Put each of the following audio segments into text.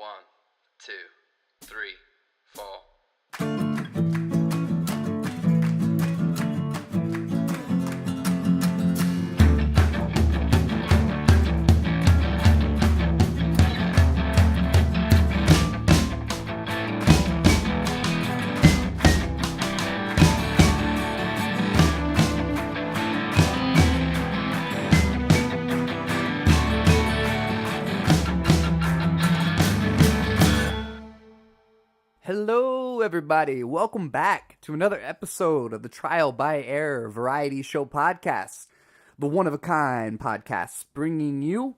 1, 2, 3, 4. Hello, everybody. Welcome back to another episode of the Trial by Error Variety Show Podcast, the one-of-a-kind podcast, bringing you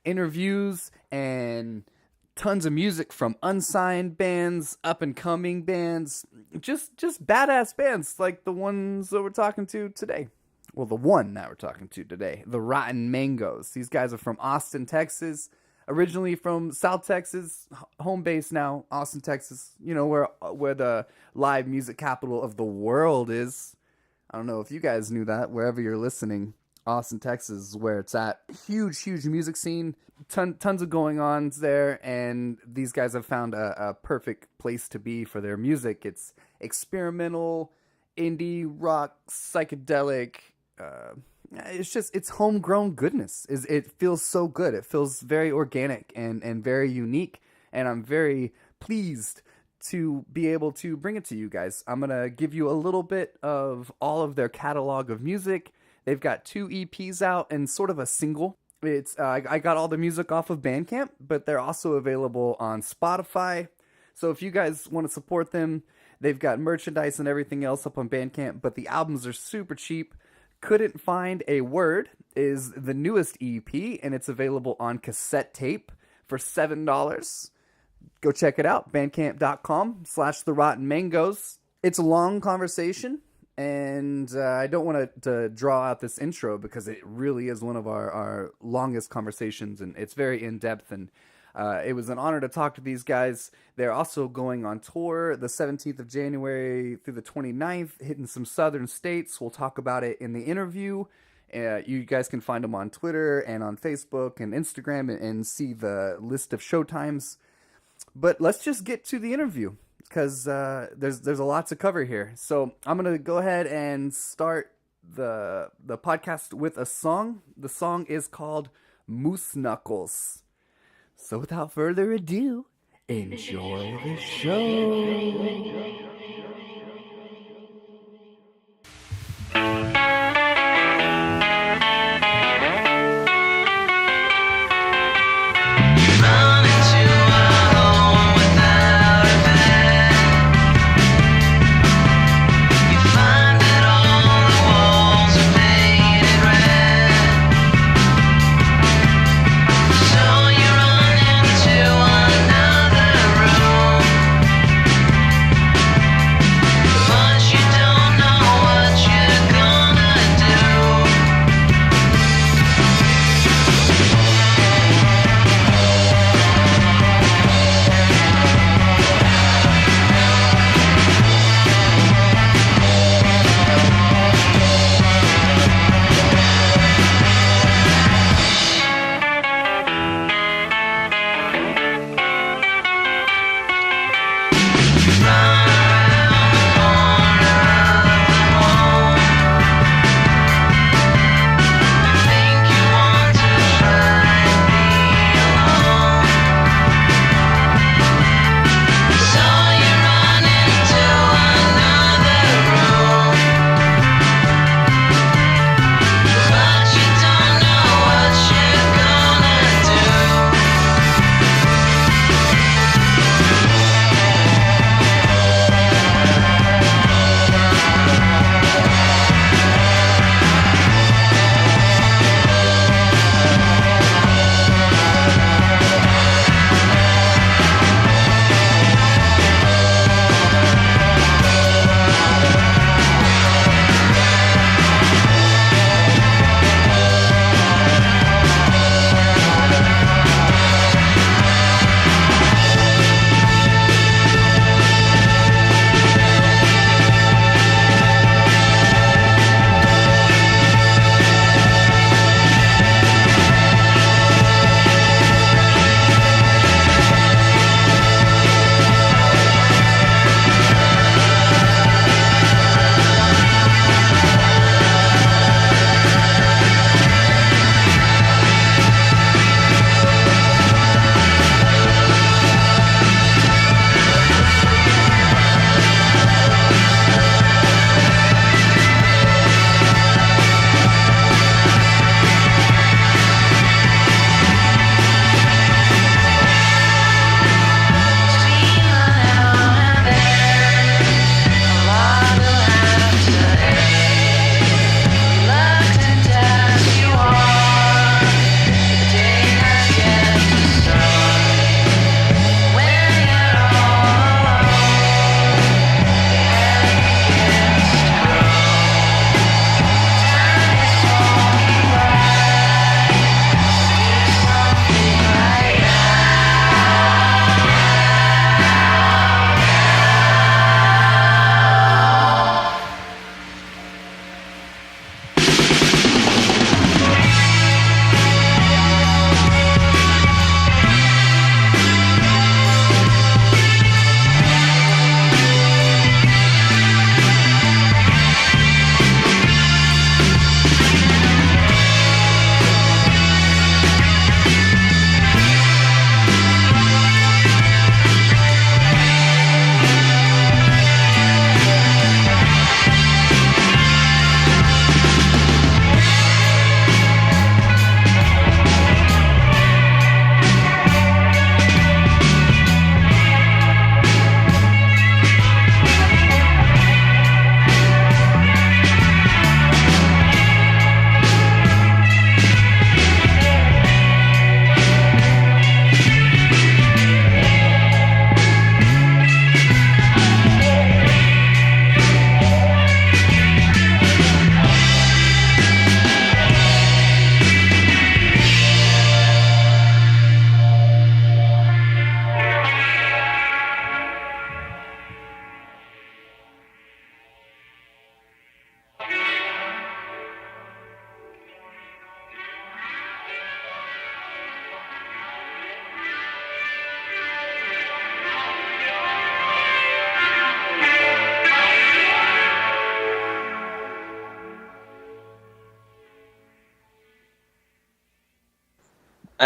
interviews and tons of music from unsigned bands, up-and-coming bands, just badass bands like the ones that we're talking to today. Well, the one that we're talking to today, the Rotten Mangoes. These guys are from Austin, Texas. Originally from South Texas, home base now, Austin, Texas, you know, where the live music capital of the world is. I don't know if you guys knew that. Wherever you're listening, Austin, Texas is where it's at. Huge music scene, tons of going-ons there, and these guys have found a perfect place to be for their music. It's experimental, indie, rock, psychedelic, it's homegrown goodness. It feels so good. It feels very organic and very unique. And I'm very pleased to be able to bring it to you guys. I'm going to give you a little bit of all of their catalog of music. They've got 2 EPs out and sort of a single. It's I got all the music off of Bandcamp, but they're also available on Spotify. So if you guys want to support them, they've got merchandise and everything else up on Bandcamp, but the albums are super cheap. Couldn't Find a Word is the newest EP, and it's available on cassette tape for $7. Go check it out, bandcamp.com/The Rotten Mangoes. It's a long conversation, and I don't want to draw out this intro because it really is one of our longest conversations, and it's very in-depth, and it was an honor to talk to these guys. They're also going on tour the 17th of January through the 29th, hitting some southern states. We'll talk about it in the interview. You guys can find them on Twitter and on Facebook and Instagram and see the list of showtimes. But let's just get to the interview because there's a lot to cover here. So I'm going to go ahead and start the podcast with a song. The song is called Moose Knuckles. So without further ado, enjoy the show.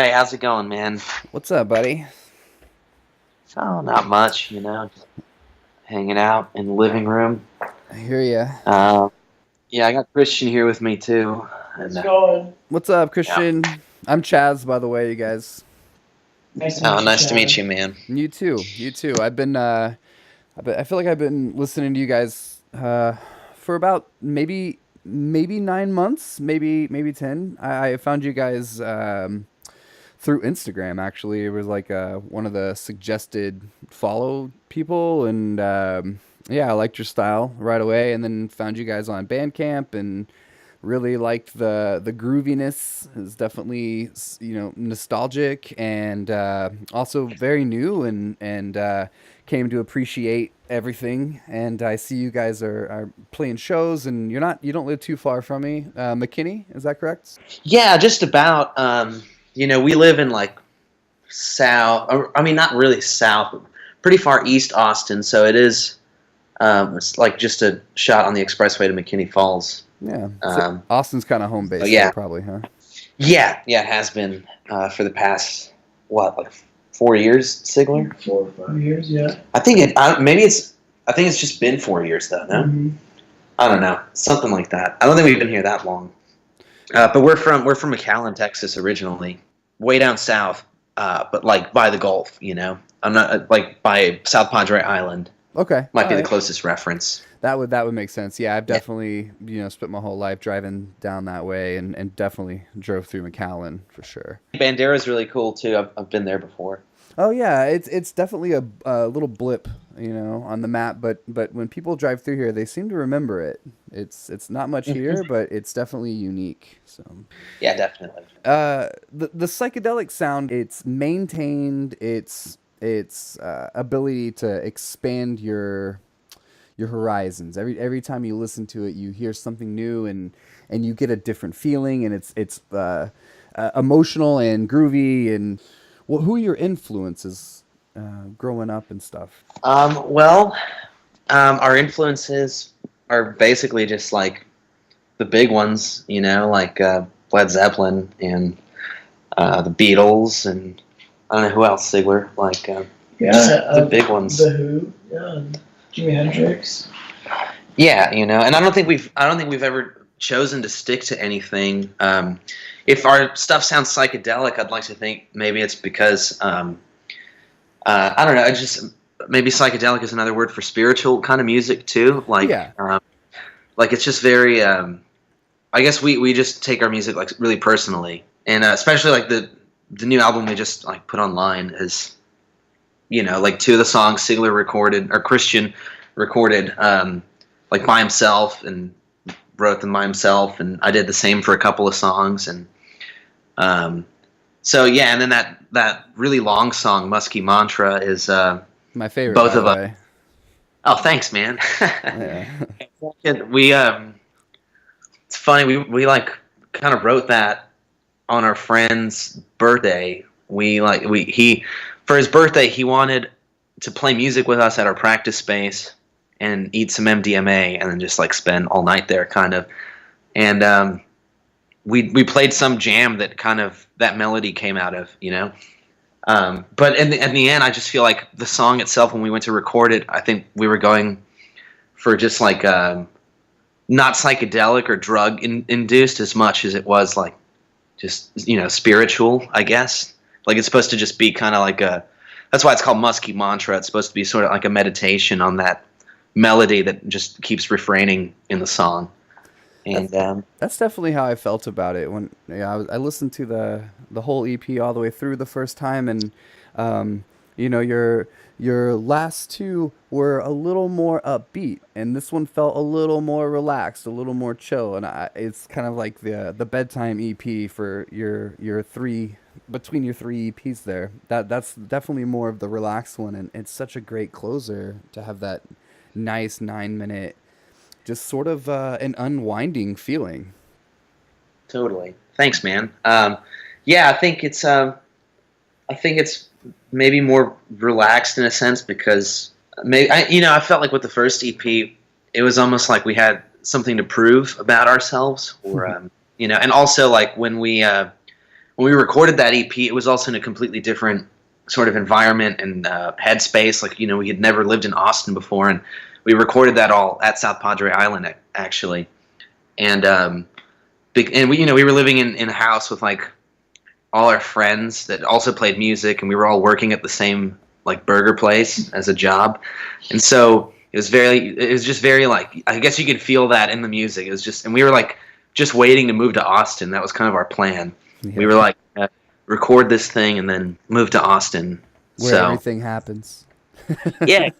Hey, how's it going, man? What's up, buddy? Oh, not much, just hanging out in the living room. I hear ya. Yeah, I got Christian here with me too. How's it going? What's up, Yeah. Christian? I'm Chaz, by the way, you guys. Nice to meet you, Nice to meet Chad. you, man. You too. You too. I feel like I've been listening to you guys for about maybe 9 months, maybe 10. I found you guys through Instagram. Actually, it was like one of the suggested follow people, and yeah, I liked your style right away, and then found you guys on Bandcamp and really liked the grooviness. It's definitely nostalgic and also very new, and came to appreciate everything. And I see you guys are playing shows, and you don't live too far from me. McKinney, is that correct? Yeah, just about. We live in like south. I mean, not really south, but pretty far east Austin. So it is. It's like just a shot on the expressway to McKinney Falls. Yeah. So Austin's kind of home base. yeah. There, probably, huh? Yeah, it has been for the past like 4 years, Sigler. 4 or 5 years, yeah. I think it's just been 4 years though. No, I don't know, something like that. I don't think we've been here that long. But we're from McAllen, Texas originally, way down south, but like by the Gulf. I'm not like by South Padre Island. Okay. Might be All the right. closest reference. That would make sense. Yeah, I've definitely spent my whole life driving down that way, and definitely drove through McAllen for sure. Bandera's really cool too. I've been there before. Oh yeah, it's definitely a little blip, on the map. But when people drive through here, they seem to remember it. It's not much here, but it's definitely unique. So Yeah, definitely. the psychedelic sound, it's maintained its ability to expand your horizons. Every time you listen to it, you hear something new, and you get a different feeling, and it's emotional and groovy. And who are your influences growing up and stuff? Our influences are basically just like the big ones, like Led Zeppelin and the Beatles, and I don't know who else, Sigler, like the big ones. The Who, yeah, Jimi Hendrix. Yeah, and I don't think we've ever chosen to stick to anything. If our stuff sounds psychedelic, I'd like to think maybe it's because I don't know. Maybe psychedelic is another word for spiritual kind of music too. Like, Yeah. Like it's just very. I guess we just take our music like really personally, and especially like the new album we just like put online is, like 2 of the songs Sigler recorded or Christian recorded like by himself and wrote them by himself, and I did the same for a couple of songs, and so yeah, and then that really long song Musky Mantra is My favorite. both by of the us. way. Oh, thanks, man. Yeah. We it's funny, we like kind of wrote that on our friend's birthday. He for his birthday he wanted to play music with us at our practice space and eat some MDMA and then just like spend all night there kind of. And we played some jam that kind of that melody came out of, but in the end, I just feel like the song itself, when we went to record it, I think we were going for just like not psychedelic or drug induced as much as it was like just spiritual, I guess. Like it's supposed to just be kind of like that's why it's called Musky Mantra. It's supposed to be sort of like a meditation on that melody that just keeps refraining in the song. And That's definitely how I felt about it when I listened to the whole EP all the way through the first time, and your last 2 were a little more upbeat, and this one felt a little more relaxed, a little more chill, and it's kind of like the bedtime EP for your 3 between your 3 EPs there. That's definitely more of the relaxed one, and it's such a great closer to have that nice 9-minute. Just sort of an unwinding feeling. Totally. Thanks, man. Yeah, I think it's maybe more relaxed in a sense because I felt like with the first EP, it was almost like we had something to prove about ourselves, or and also like when we when we recorded that EP, it was also in a completely different sort of environment and headspace. Like, we had never lived in Austin before, and we recorded that all at South Padre Island, actually. And we were living in a house with like all our friends that also played music, and we were all working at the same like burger place as a job, and so it was just very like, I guess you could feel that in the music. It was just, and we were like just waiting to move to Austin. That was kind of our plan. Yeah. We were like, record this thing and then move to Austin, where everything happens. Yeah,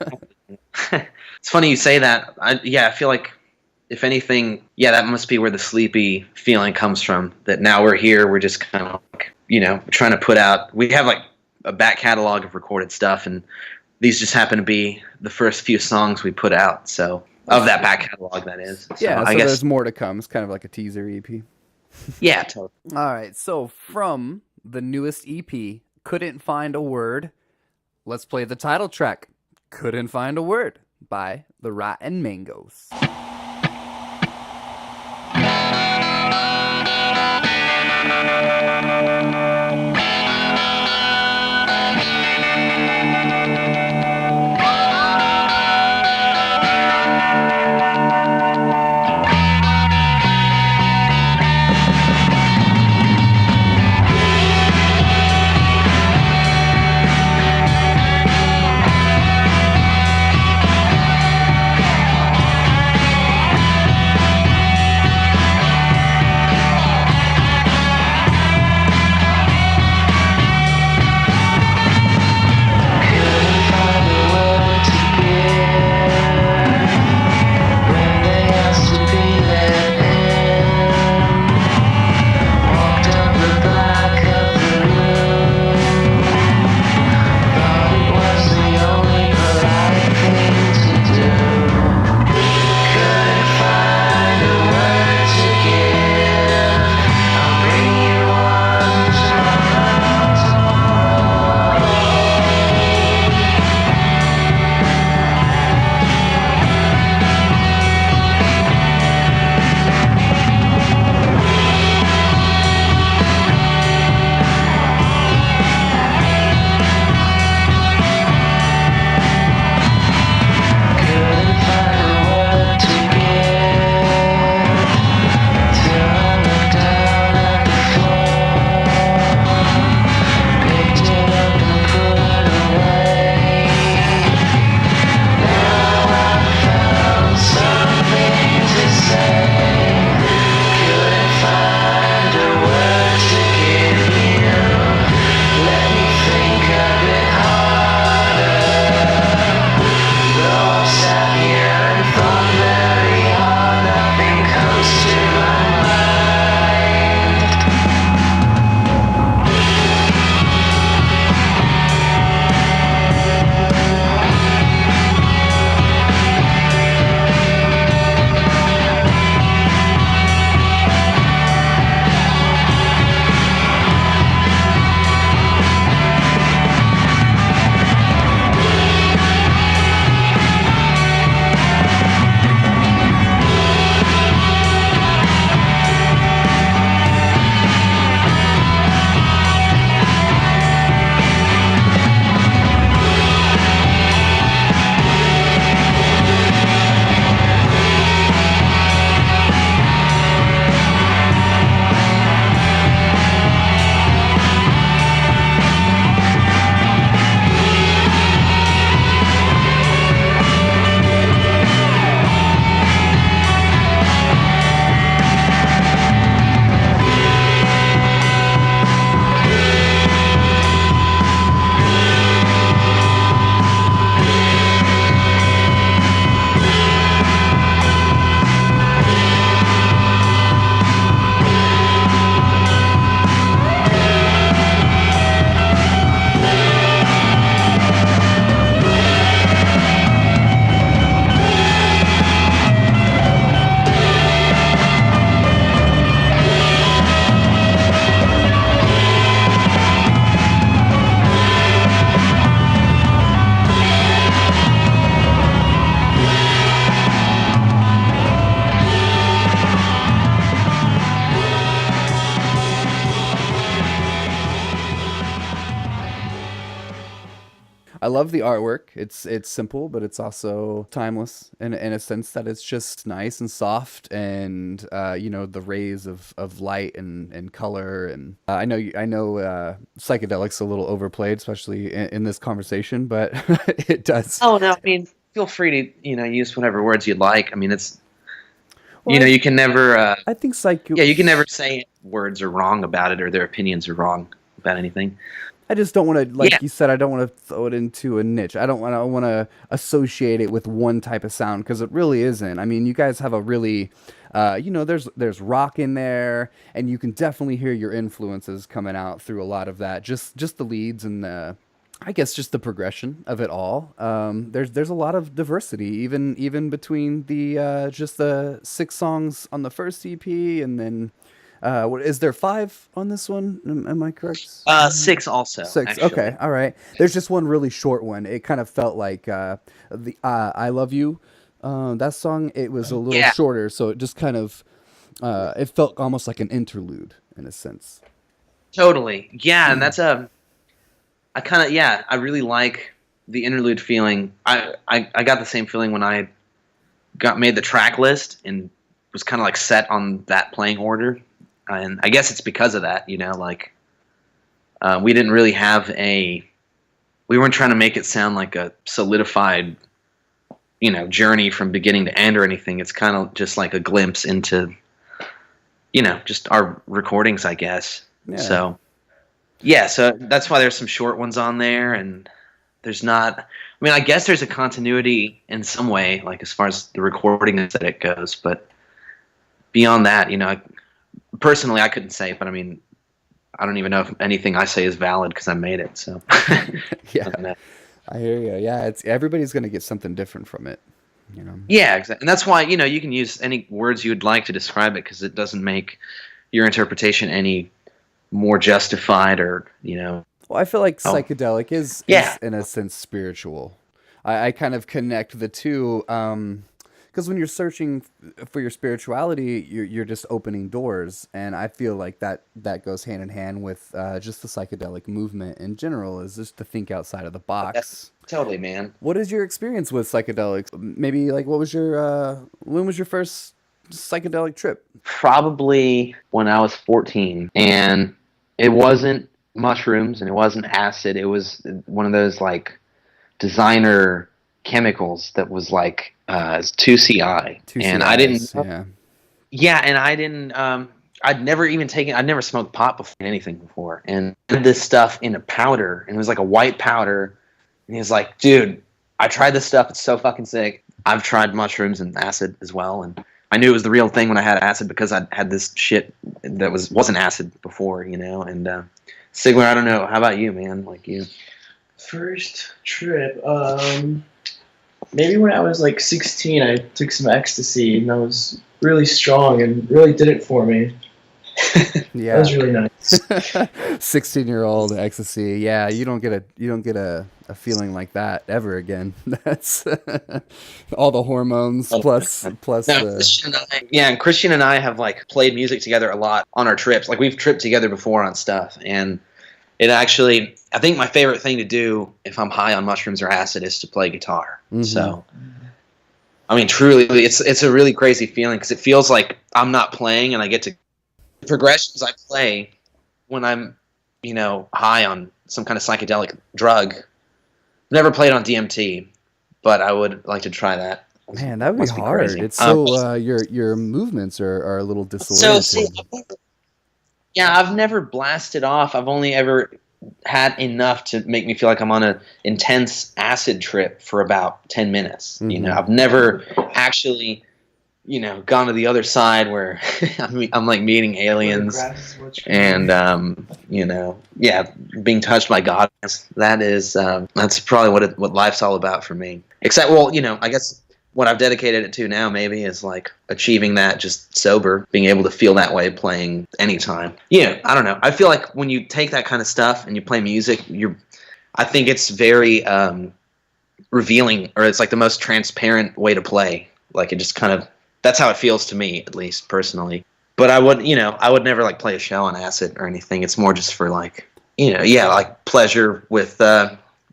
it's funny you say that. I feel like, if anything, that must be where the sleepy feeling comes from. That now we're here, we're just kind of like, trying to put out. We have like a back catalog of recorded stuff, and these just happen to be the first few songs we put out. So of that back catalog, that is. So yeah, so I guess there's more to come. It's kind of like a teaser EP. Yeah, totally. All right, so from the newest EP, Couldn't Find a Word, let's play the title track, Couldn't Find a Word, by the Rotten Mangoes. I love the artwork. It's simple, but it's also timeless in a sense that it's just nice and soft, and the rays of light and color. And I know psychedelic's a little overplayed, especially in this conversation, but it does. Oh no, I mean, feel free to use whatever words you'd like. I mean, it's Well, you can never. I think psych. Yeah, you can never say words are wrong about it or their opinions are wrong about anything. I just don't want to, like Yeah. you said, I don't want to throw it into a niche. I don't want to associate it with one type of sound because it really isn't. I mean, you guys have a really, there's rock in there, and you can definitely hear your influences coming out through a lot of that. Just the leads and I guess just the progression of it all. There's a lot of diversity, even between the just the 6 songs on the first EP, and then. What is there 5 on this one? Am I correct? 6 also. 6. Actually. Okay, all right. There's just one really short one. It kind of felt like the "I Love You" that song. It was a little shorter, so it just kind of it felt almost like an interlude in a sense. Totally. Yeah, and that's I really like the interlude feeling. I got the same feeling when I made the track list and was kind of like set on that playing order. And I guess it's because of that, we didn't really we weren't trying to make it sound like a solidified, journey from beginning to end or anything. It's kind of just like a glimpse into, just our recordings, I guess. Yeah. So that's why there's some short ones on there, and there's not, I mean, I guess there's a continuity in some way, like as far as the recording aesthetic goes, but beyond that, personally, I couldn't say it, but I mean, I don't even know if anything I say is valid because I made it. So, Yeah, I hear you. Yeah, it's everybody's gonna get something different from it. Yeah, exactly, and that's why you can use any words you'd like to describe it because it doesn't make your interpretation any more justified or Well, I feel like psychedelic is in a sense spiritual. I kind of connect the two. Because when you're searching for your spirituality, you're just opening doors, and I feel like that goes hand in hand with just the psychedelic movement in general, is just to think outside of the box. Totally, man. What is your experience with psychedelics? Maybe like when was your first psychedelic trip? Probably when I was 14, and it wasn't mushrooms and it wasn't acid. It was one of those like designer chemicals that was like 2CI, and I didn't. Yeah, and I didn't. I'd never smoked pot before, anything before, and this stuff in a powder, and it was like a white powder. And he was like, "Dude, I tried this stuff. It's so fucking sick. I've tried mushrooms and acid as well, and I knew it was the real thing when I had acid because I had this shit that wasn't acid before, And Sigler, I don't know. How about you, man? Like you? First trip, maybe when I was like 16, I took some ecstasy, and that was really strong and really did it for me. Yeah, that was really nice. 16-year-old ecstasy. Yeah, you don't get a feeling like that ever again. That's all the hormones plus. Christian and I have like played music together a lot on our trips. Like we've tripped together before on stuff, and it actually, I think my favorite thing to do if I'm high on mushrooms or acid is to play guitar. Mm-hmm. So, I mean, truly, it's a really crazy feeling because it feels like I'm not playing and I get to progressions I play when I'm, high on some kind of psychedelic drug. Never played on DMT, but I would like to try that. Man, that would be hard. Crazy. It's so your movements are a little disoriented. I've never blasted off. I've only ever had enough to make me feel like I'm on an intense acid trip for about 10 minutes. Mm-hmm. I've never actually, gone to the other side where I'm like meeting aliens and, being touched by God. That is, that's probably what life's all about for me. Except, I guess what I've dedicated it to now maybe is like achieving that just sober, being able to feel that way playing anytime. I don't know. I feel like when you take that kind of stuff and you play music, I think it's very revealing, or it's like the most transparent way to play. Like it just kind of, that's how it feels to me, at least personally. But I would never like play a show on acid or anything. It's more just for like, like pleasure with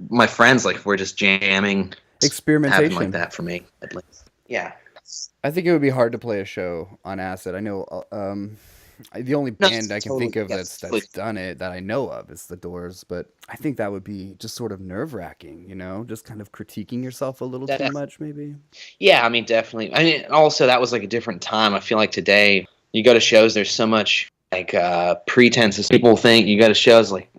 my friends, like, we're just jamming, Experimentation. having like that for me, at least. Yeah. I think it would be hard to play a show on acid. I know the only No, band I can totally, think of yes, that's totally. done it that I know of is The Doors, but I think that would be just sort of nerve-wracking, you know, just kind of critiquing yourself a little too much, maybe. Yeah, I mean, definitely. I mean, also that was like a different time. I feel like today you go to shows, there's so much like pretenses. People think you go to shows like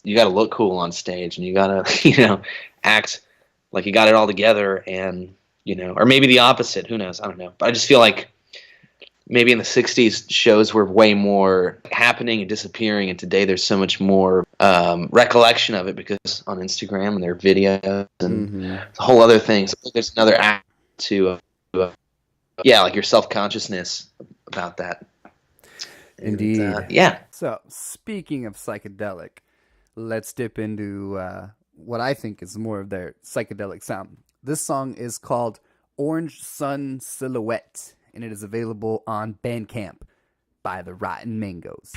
you got to look cool on stage and you got to, act like you got it all together, and or maybe the opposite. Who knows? I don't know. But I just feel like maybe in the 60s shows were way more happening and disappearing, and today there's so much more recollection of it because on Instagram and their videos and a whole other things. There's another act to like your self-consciousness about that. Indeed. And, yeah. So, speaking of psychedelic, let's dip into what I think is more of their psychedelic sound. This song is called Orange Sun Silhouette, and it is available on Bandcamp by the Rotten Mangoes.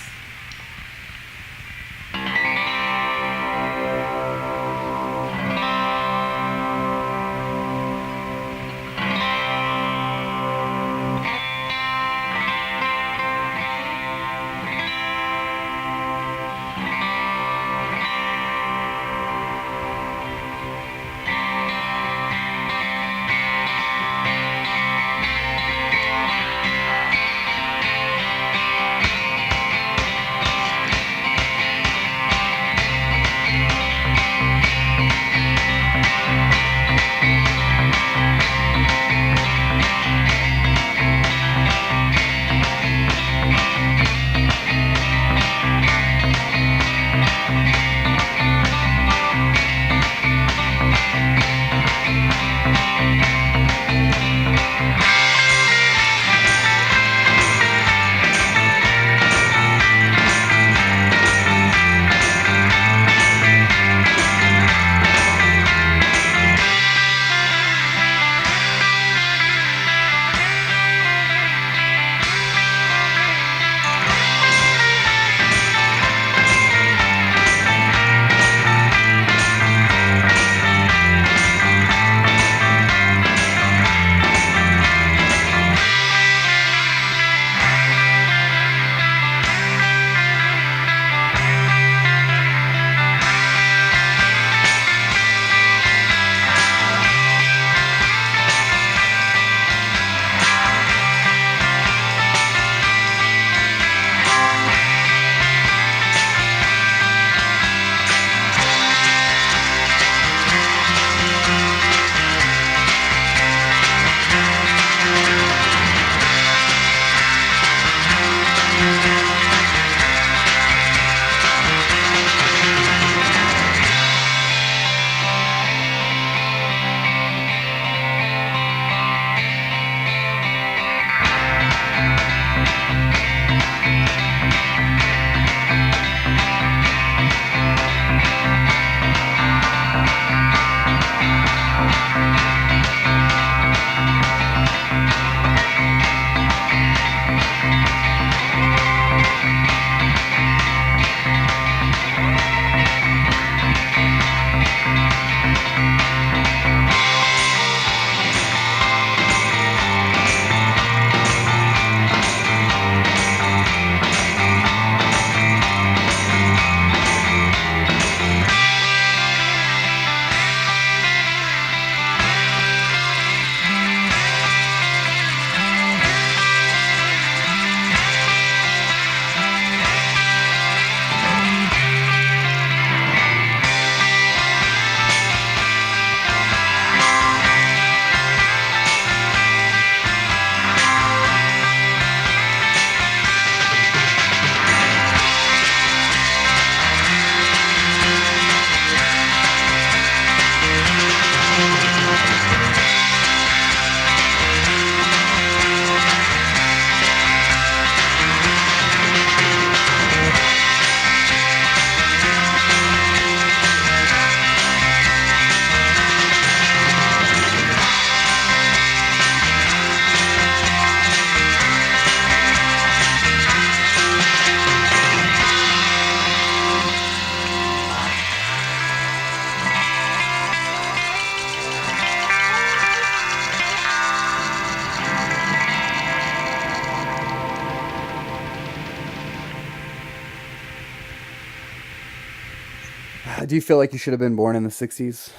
Do you feel like you should have been born in the 60s?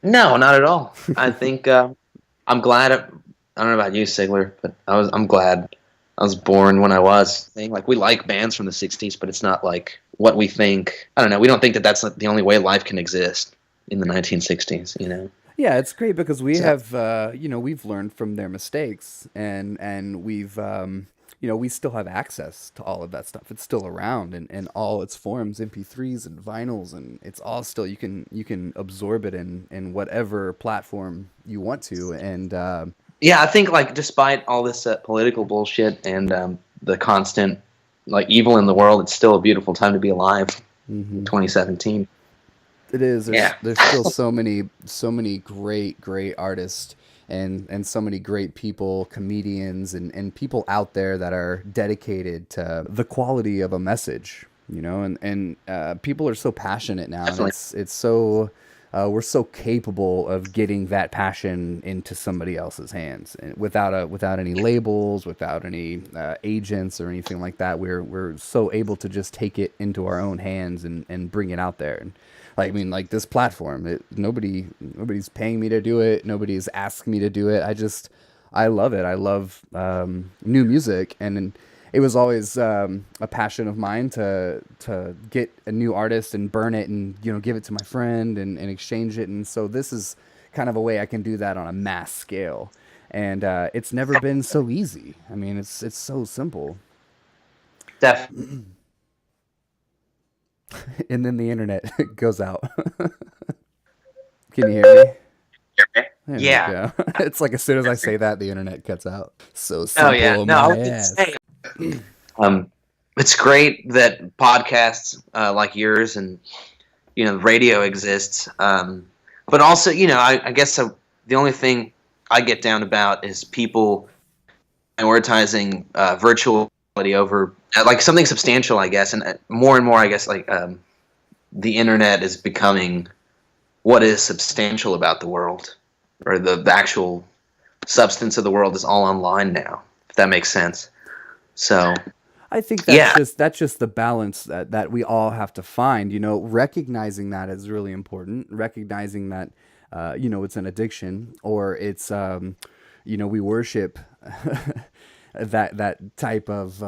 No, not at all. I think I'm glad. I don't know about you, Sigler, but I'm glad I was born when I was. Like, we like bands from the 60s, but it's not like what we think. I don't know. We don't think that that's the only way life can exist in the 1960s, you know? Yeah, it's great because we have, we've learned from their mistakes, and we've, we still have access to all of that stuff. It's still around in all its forms, MP3s and vinyls, and it's all still, you can absorb it in whatever platform you want to. And yeah, I think, like, despite all this political bullshit and the constant, like, evil in the world, it's still a beautiful time to be alive. 2017. It is. There's still so many great artists and so many great people, comedians and people out there that are dedicated to the quality of a message, and people are so passionate now. And it's so we're so capable of getting that passion into somebody else's hands without any labels, without any agents or anything like that. We're so able to just take it into our own hands and bring it out there. And like this platform, nobody's paying me to do it. Nobody's asking me to do it. I love it. I love new music, and it was always a passion of mine to get a new artist and burn it and give it to my friend and exchange it. And so this is kind of a way I can do that on a mass scale. And it's never been so easy. I mean, it's so simple. Definitely. And then the internet goes out. Can you hear me? There Yeah. we go. It's like as soon as I say that, the internet cuts out. So simple. Oh yeah. No, I was just saying. It's great that podcasts like yours and radio exists. But also, I guess the only thing I get down about is people prioritizing virtual reality over like something substantial, I guess, and more, I guess, like the internet is becoming what is substantial about the world, or the actual substance of the world is all online now, if that makes sense. So I think that's just the balance that we all have to find. Recognizing that is really important. Recognizing that it's an addiction, or it's we worship that type of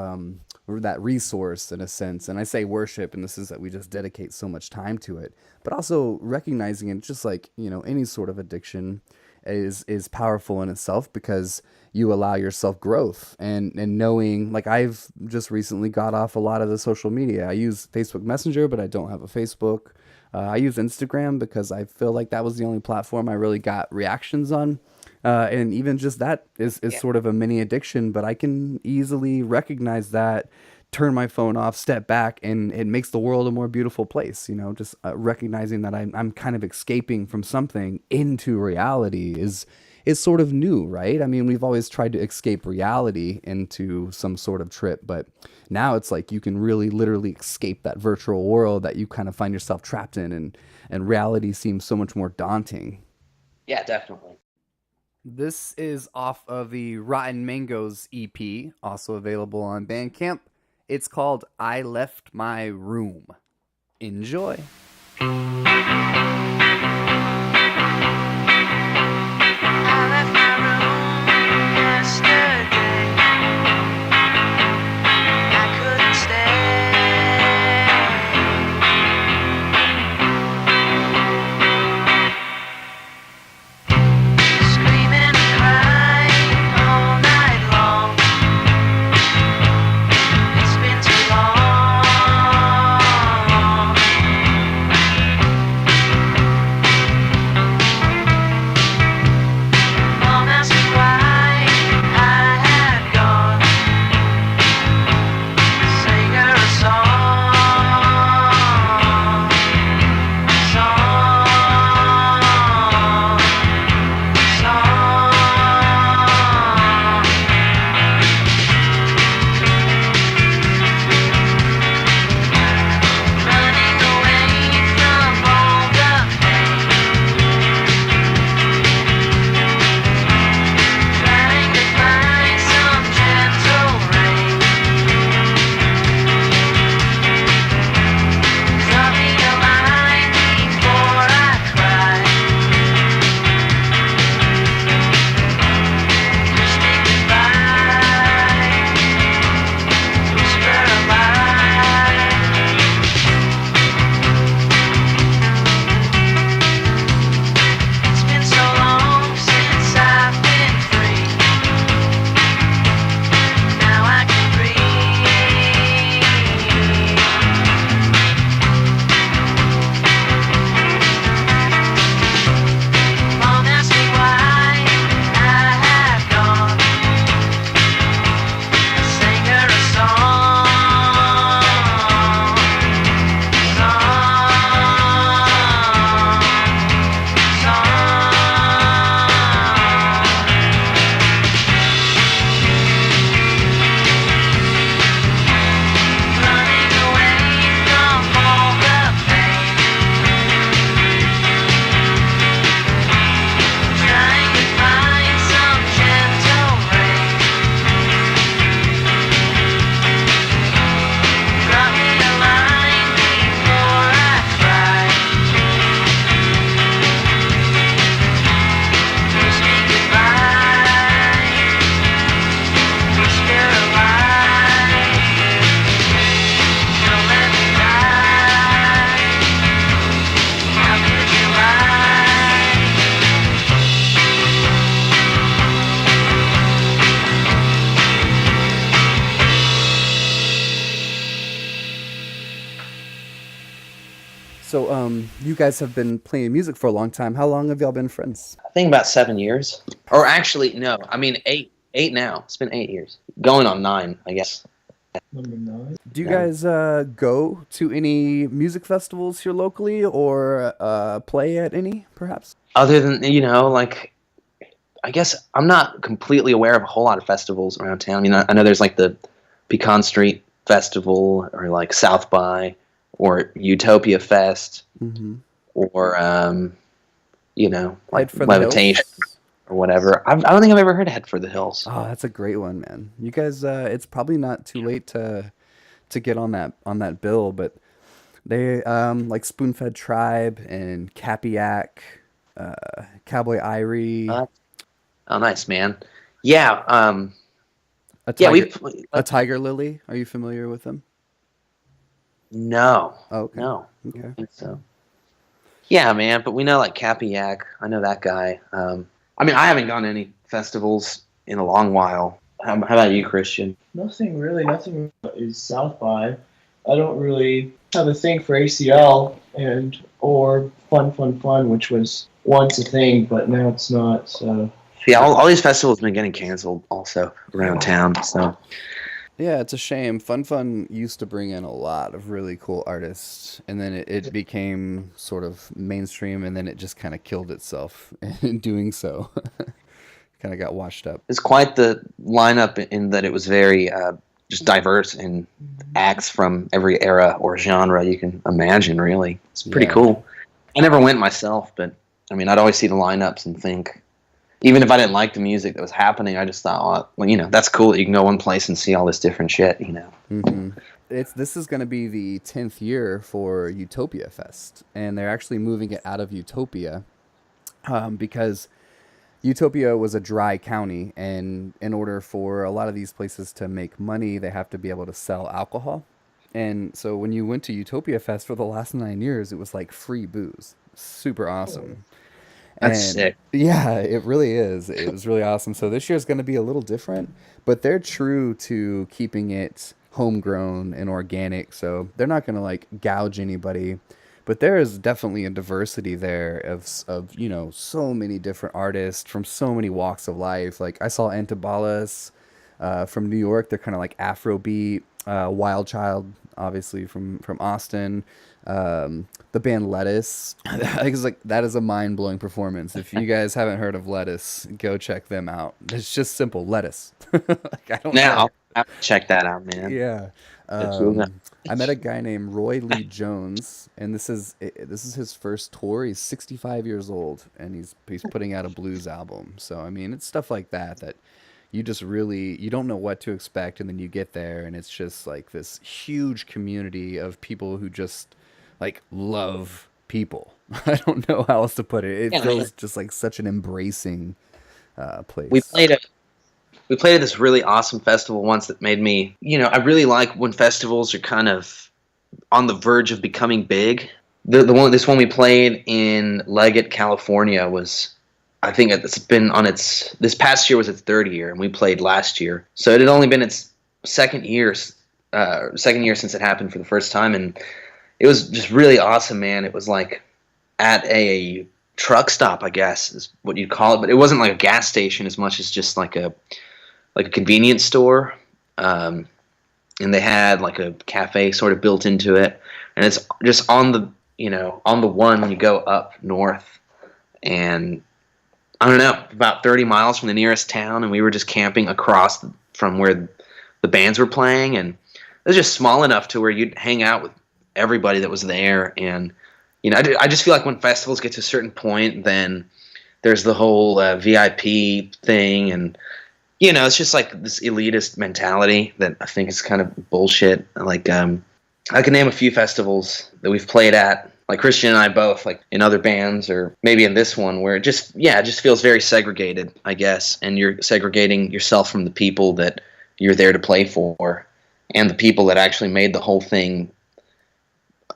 that resource in a sense. And I say worship in the sense that we just dedicate so much time to it, but also recognizing it, just like any sort of addiction is powerful in itself, because you allow yourself growth and knowing, like, I've just recently got off a lot of the social media. I use Facebook Messenger, but I don't have a Facebook. I use Instagram because I feel like that was the only platform I really got reactions on. And even just that is sort of a mini addiction, but I can easily recognize that, turn my phone off, step back, and it makes the world a more beautiful place. Just recognizing that I'm kind of escaping from something into reality is sort of new, right? I mean, we've always tried to escape reality into some sort of trip, but now it's like you can really literally escape that virtual world that you kind of find yourself trapped in, and reality seems so much more daunting. Yeah, definitely. This is off of the Rotten Mangoes EP, also available on Bandcamp. It's called I Left My Room. Enjoy. It's been too long. you guys have been playing music for a long time. How long have y'all been friends? I think about 7 years. Or actually, no. I mean, 8. 8 now. It's been 8 years. Going on 9, I guess. Number 9. Do you guys go to any music festivals here locally or play at any, perhaps? Other than, like, I guess I'm not completely aware of a whole lot of festivals around town. I mean, I know there's like the Pecan Street Festival or like South by or Utopia Fest Mm-hmm. or, like Head for the Levitation Hills? or whatever. I don't think I've ever heard of Head for the Hills. Oh, that's a great one, man. You guys, it's probably not too late to get on that bill, but they like Spoonfed Tribe and Capiac, Cowboy Irie, Oh, nice, man. Yeah, a yeah, tiger, a Tiger Lily. Are you familiar with them? no, Oh, okay. no, I Okay. don't think so. Yeah, man, but we know like Capiac. I know that guy. I mean, I haven't gone to any festivals in a long while. How about you, Christian? Nothing really. Nothing is South by. I don't really have a thing for ACL or Fun, which was once a thing, but now it's not. So Yeah, all these festivals have been getting canceled also around town. So Yeah, it's a shame. Fun used to bring in a lot of really cool artists, and then it became sort of mainstream, and then it just kind of killed itself in doing so. Kind of got washed up. it's quite the lineup in that it was very just diverse in acts from every era or genre you can imagine. Really, it's pretty Yeah. cool. I never went myself, but I mean, I'd always see the lineups and think, even if I didn't like the music that was happening, I just thought, well, that's cool that you can go one place and see all this different shit. Hmm. This is going to be the 10th year for Utopia Fest, and they're actually moving it out of Utopia because Utopia was a dry county, and in order for a lot of these places to make money, they have to be able to sell alcohol. And so when you went to Utopia Fest for the last 9 years, it was like free booze. Super awesome. That's And sick. yeah, it really is. It was really awesome. So this year's going to be a little different, but they're true to keeping it homegrown and organic. So they're not going to like gouge anybody, but there is definitely a diversity there of so many different artists from so many walks of life. Like I saw Antibalas from New York. They're kind of like Afrobeat. Wild Child, obviously from Austin. The band Lettuce. It's like that is a mind blowing performance. If you guys haven't heard of Lettuce, go check them out. It's just simple Lettuce. Like, I don't Now know. I'll have to check that out, man. Yeah. Absolutely. I met a guy named Roy Lee Jones, and this is his first tour. He's 65 years old, and he's putting out a blues album. So I mean, it's stuff like that you just really you don't know what to expect, and then you get there, and it's just like this huge community of people who just like love people. I don't know how else to put it. It Yeah, feels just like such an embracing place. we played at this really awesome festival once that made me, I really like when festivals are kind of on the verge of becoming big. This one we played in Leggett, California was, I think it's been this past year was its third year, and we played last year. So it had only been its second year since it happened for the first time, and it was just really awesome, man. It was like at a truck stop, I guess is what you'd call it, but it wasn't like a gas station as much as just like a convenience store. And they had like a cafe sort of built into it, and it's just on the one when you go up north, and I don't know, about 30 miles from the nearest town, and we were just camping across from where the bands were playing, and it was just small enough to where you'd hang out with everybody that was there. And I just feel like when festivals get to a certain point, then there's the whole VIP thing, and it's just like this elitist mentality that I think is kind of bullshit. Like I can name a few festivals that we've played at, like Christian and I both, like in other bands or maybe in this one, where it just feels very segregated, I guess, and you're segregating yourself from the people that you're there to play for, and the people that actually made the whole thing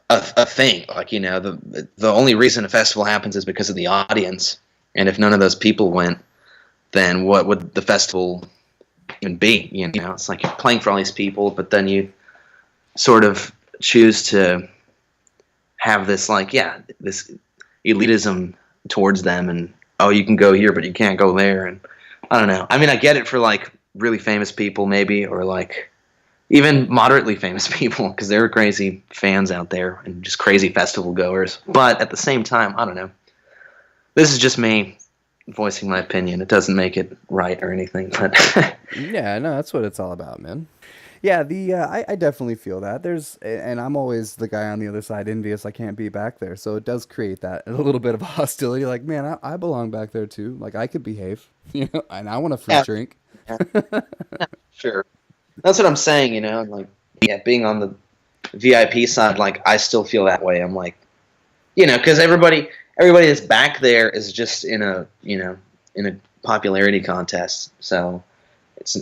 a thing. Like the only reason a festival happens is because of the audience, and if none of those people went, then what would the festival even be? It's like you're playing for all these people, but then you sort of choose to have this this elitism towards them, and oh, you can go here but you can't go there, and I don't know. I mean, I get it for like really famous people maybe, or like even moderately famous people, because there are crazy fans out there and just crazy festival goers. But at the same time, I don't know. This is just me voicing my opinion. It doesn't make it right or anything. But Yeah, no, that's what it's all about, man. Yeah, I definitely feel that. And I'm always the guy on the other side, envious I can't be back there. So it does create that a little bit of hostility. Like, man, I belong back there too. Like, I could behave, and I want a free drink. Sure. That's what I'm saying, like, yeah, being on the VIP side, like, I still feel that way. I'm like, because everybody that's back there is just in a popularity contest. So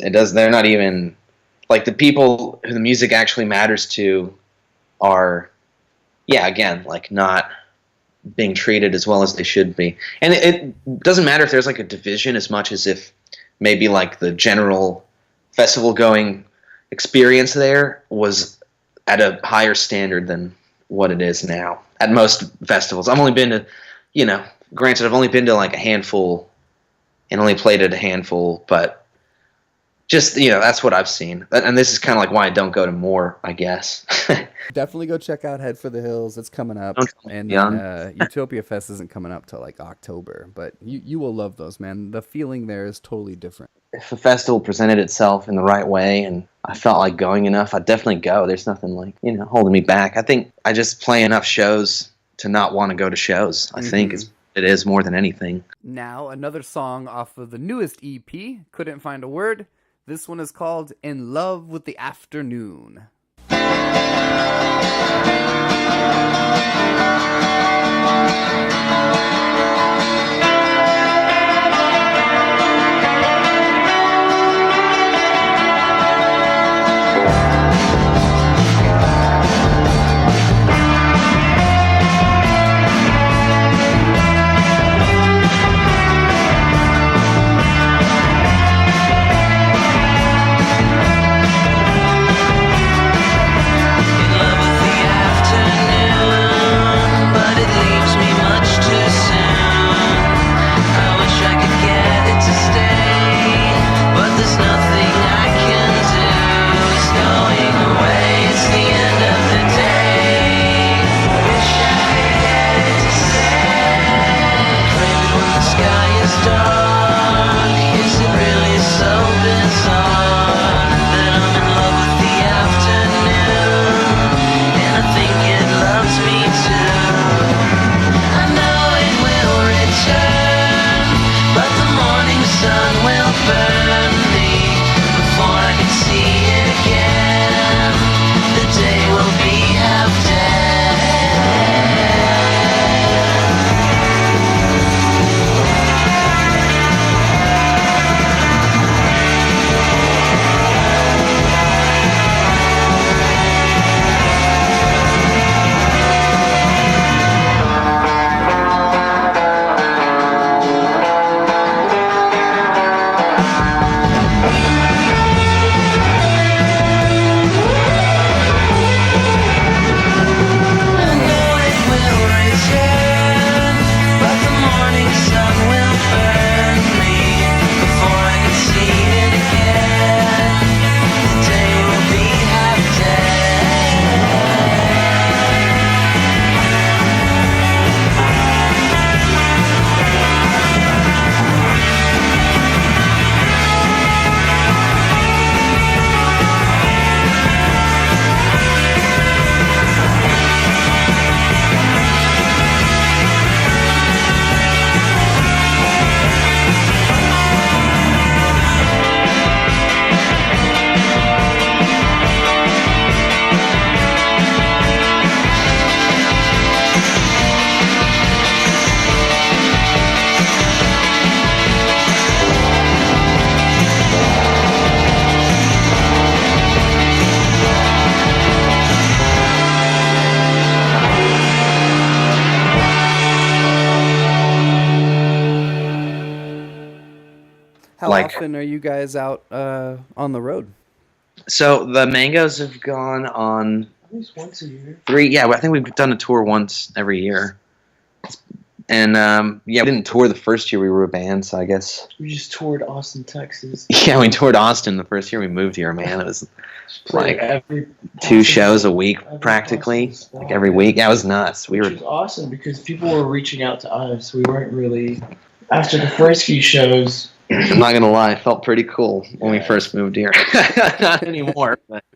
they're not even, like, the people who the music actually matters to are, yeah, again, like, not being treated as well as they should be. And it doesn't matter if there's like a division as much as if maybe like the general festival going experience there was at a higher standard than what it is now at most festivals. I've only been to, granted, I've only been to like a handful and only played at a handful, but just, that's what I've seen. And this is kind of like why I don't go to more, I guess. Definitely go check out Head for the Hills. It's coming up. And Utopia Fest isn't coming up till like October, but you will love those, man. The feeling there is totally different. If a festival presented itself in the right way and I felt like going enough, I'd definitely go. There's nothing like, holding me back. I think I just play enough shows to not want to go to shows. I think it is more than anything. Now, another song off of the newest EP, Couldn't Find a Word. This one is called In Love with the Afternoon. How often are you guys out on the road? So the Mangoes have gone on least once a year. 3. Yeah, I think we've done a tour once every year. And yeah, we didn't tour the first year we were a band, so I guess. We just toured Austin, Texas. Yeah, we toured Austin the first year we moved here, man. It was like every 2 shows a week every practically, possible like spot, every yeah. week. Yeah, it was nuts. Which was awesome because people were reaching out to us. We weren't really. After the first few shows. I'm not gonna lie, it felt pretty cool when we first moved here. Not anymore, but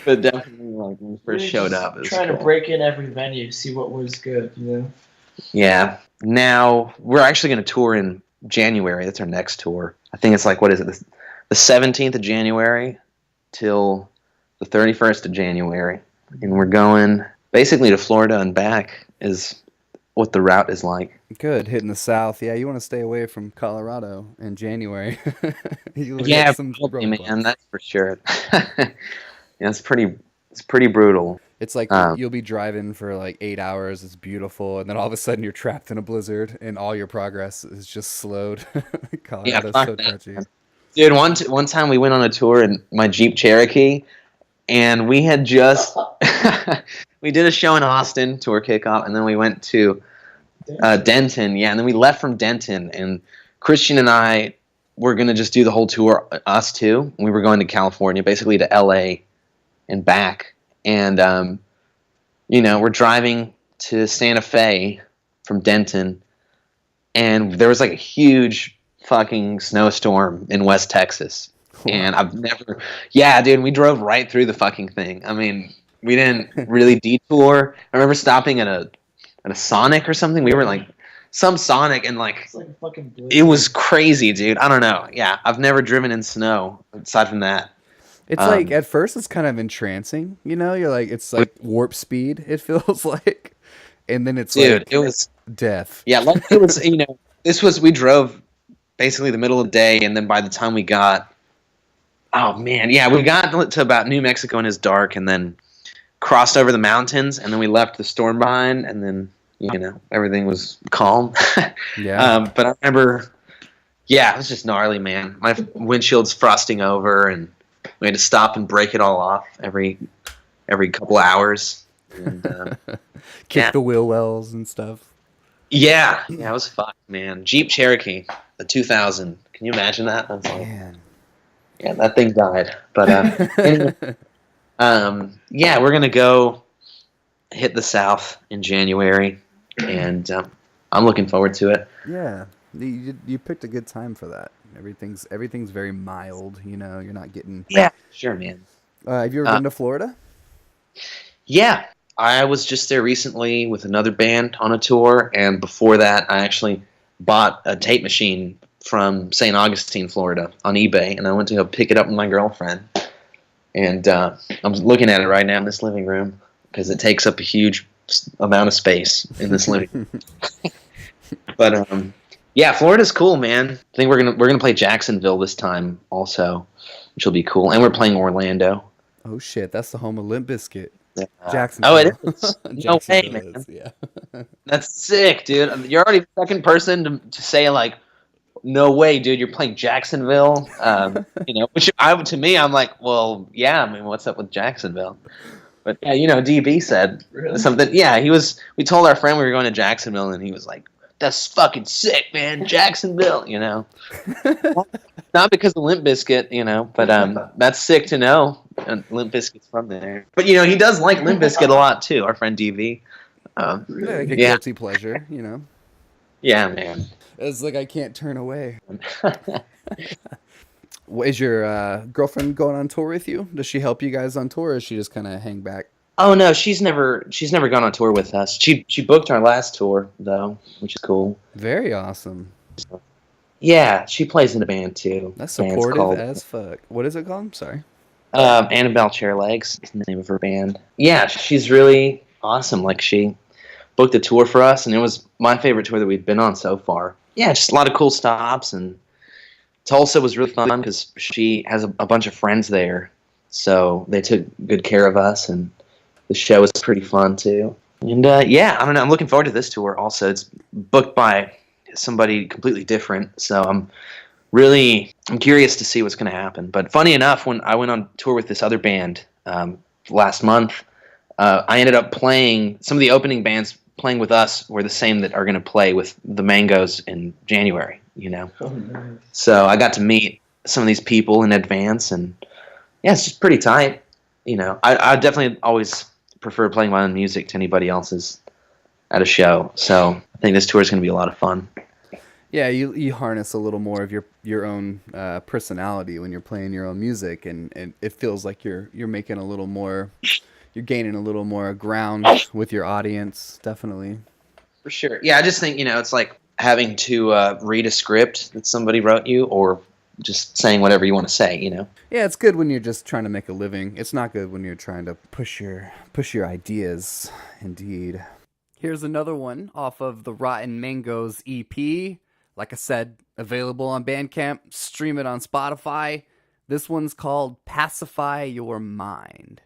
definitely like when we first showed up. It was trying cool. to break in every venue, see what was good, you know. Yeah. Now we're actually gonna tour in January. That's our next tour. I think it's like what is it? The 17th of January till the 31st of January, and we're going basically to Florida and back. Is what the route is like. Good, hitting the South. Yeah, you want to stay away from Colorado in January. Yeah, probably, man, that's for sure. Yeah, it's pretty brutal. It's like you'll be driving for like 8 hours. It's beautiful, and then all of a sudden you're trapped in a blizzard, and all your progress is just slowed. Colorado's so touchy. Dude, one time we went on a tour in my Jeep Cherokee, and we had just we did a show in Austin, tour kickoff, and then we went to Denton, yeah, and then we left from Denton, and Christian and I were gonna just do the whole tour, us two. We were going to California, basically to LA and back, and we're driving to Santa Fe from Denton, and there was like a huge fucking snowstorm in West Texas, and I've never, yeah, dude, we drove right through the fucking thing. I mean, we didn't really detour. I remember stopping at a Sonic or something. We were like some Sonic, and like a fucking it was crazy, dude. I don't know. Yeah, I've never driven in snow aside from that. It's like at first it's kind of entrancing, you know. You're like it's like warp speed. It feels like, and then it's dude, like it was death. Yeah, like it was. We drove basically the middle of the day, and then by the time we got, oh man, yeah, we got to about New Mexico and it's dark, and then crossed over the mountains, and then we left the storm behind, and then everything was calm. Yeah. But I remember, yeah, it was just gnarly, man. My windshield's frosting over, and we had to stop and break it all off every couple hours. And, kick the wheel wells and stuff. Yeah, it was fucked, man. Jeep Cherokee, the 2000. Can you imagine that? That's like, Man. yeah, that thing died. But anyway, yeah, we're gonna go hit the South in January, and I'm looking forward to it. Yeah, you picked a good time for that. Everything's very mild. You know, you're not getting. Yeah, sure, man. Have you ever been to Florida? Yeah, I was just there recently with another band on a tour, and before that, I actually bought a tape machine from St. Augustine, Florida, on eBay, and I went to go pick it up with my girlfriend. And I'm looking at it right now in this living room because it takes up a huge amount of space in this living room. But yeah, Florida's cool, man. I think we're gonna play Jacksonville this time also, which will be cool, and we're playing Orlando. Oh shit, that's the home of Limp Bizkit. Jacksonville. Oh, it is. No way, man. Yeah. That's sick, dude. You're already the second person to say like, no way, dude. You're playing Jacksonville. Which to me, I'm like, well, yeah. I mean, what's up with Jacksonville? But yeah, DB said something. Yeah, we told our friend we were going to Jacksonville, and he was like, "That's fucking sick, man, Jacksonville." Not because of Limp Bizkit, but that's sick to know. And Limp Bizkit's from there. But he does like Limp Bizkit a lot too. Our friend DV. Guilty pleasure, Yeah, man. It's like I can't turn away. Is your girlfriend going on tour with you? Does she help you guys on tour, or does she just kind of hang back? Oh no, she's never gone on tour with us. She booked our last tour though, which is cool. Very awesome. Yeah, she plays in a band too. That's supportive as fuck. What is it called? Sorry. Annabelle Chairlegs is the name of her band. Yeah, she's really awesome. Like she booked a tour for us, and it was my favorite tour that we've been on so far. Yeah, just a lot of cool stops, and Tulsa was really fun because she has a bunch of friends there, so they took good care of us, and the show was pretty fun too. And yeah, I don't know. I'm looking forward to this tour. Also, it's booked by somebody completely different, so I'm curious to see what's going to happen. But funny enough, when I went on tour with this other band, last month. I ended up playing some of the opening bands playing with us were the same that are going to play with the Mangoes in January. Oh, nice. So I got to meet some of these people in advance, and yeah, it's just pretty tight. I definitely always prefer playing my own music to anybody else's at a show. So I think this tour is going to be a lot of fun. Yeah, you harness a little more of your own personality when you're playing your own music, and it feels like you're making a little more, you're gaining a little more ground with your audience, definitely. For sure. Yeah, I just think, it's like having to read a script that somebody wrote you, or just saying whatever you want to say, Yeah, it's good when you're just trying to make a living. It's not good when you're trying to push your ideas. Indeed. Here's another one off of the Rotten Mangoes EP. Like I said, available on Bandcamp. Stream it on Spotify. This one's called Pacify Your Mind.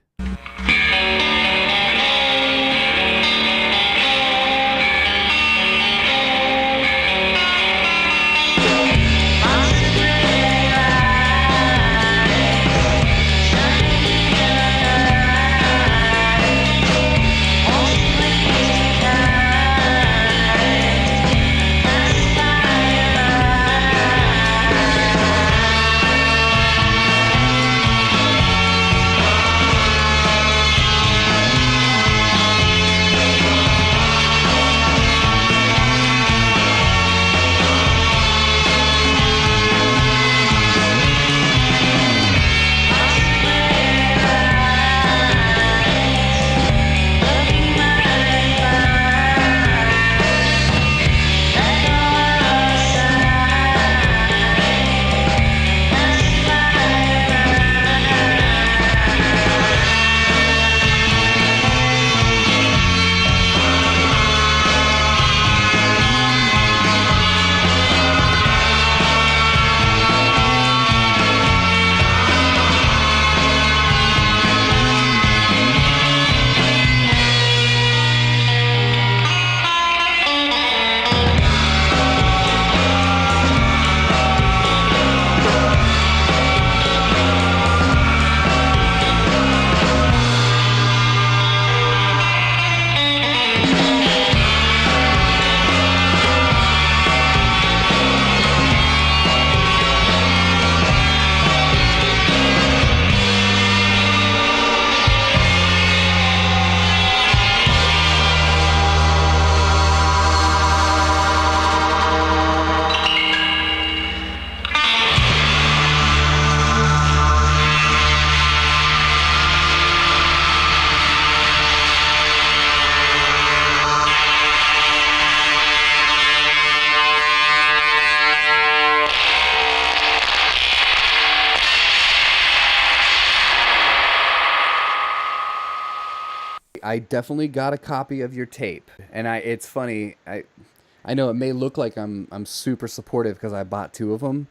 I definitely got a copy of your tape, and it's funny. I know it may look like I'm super supportive because I bought two of them,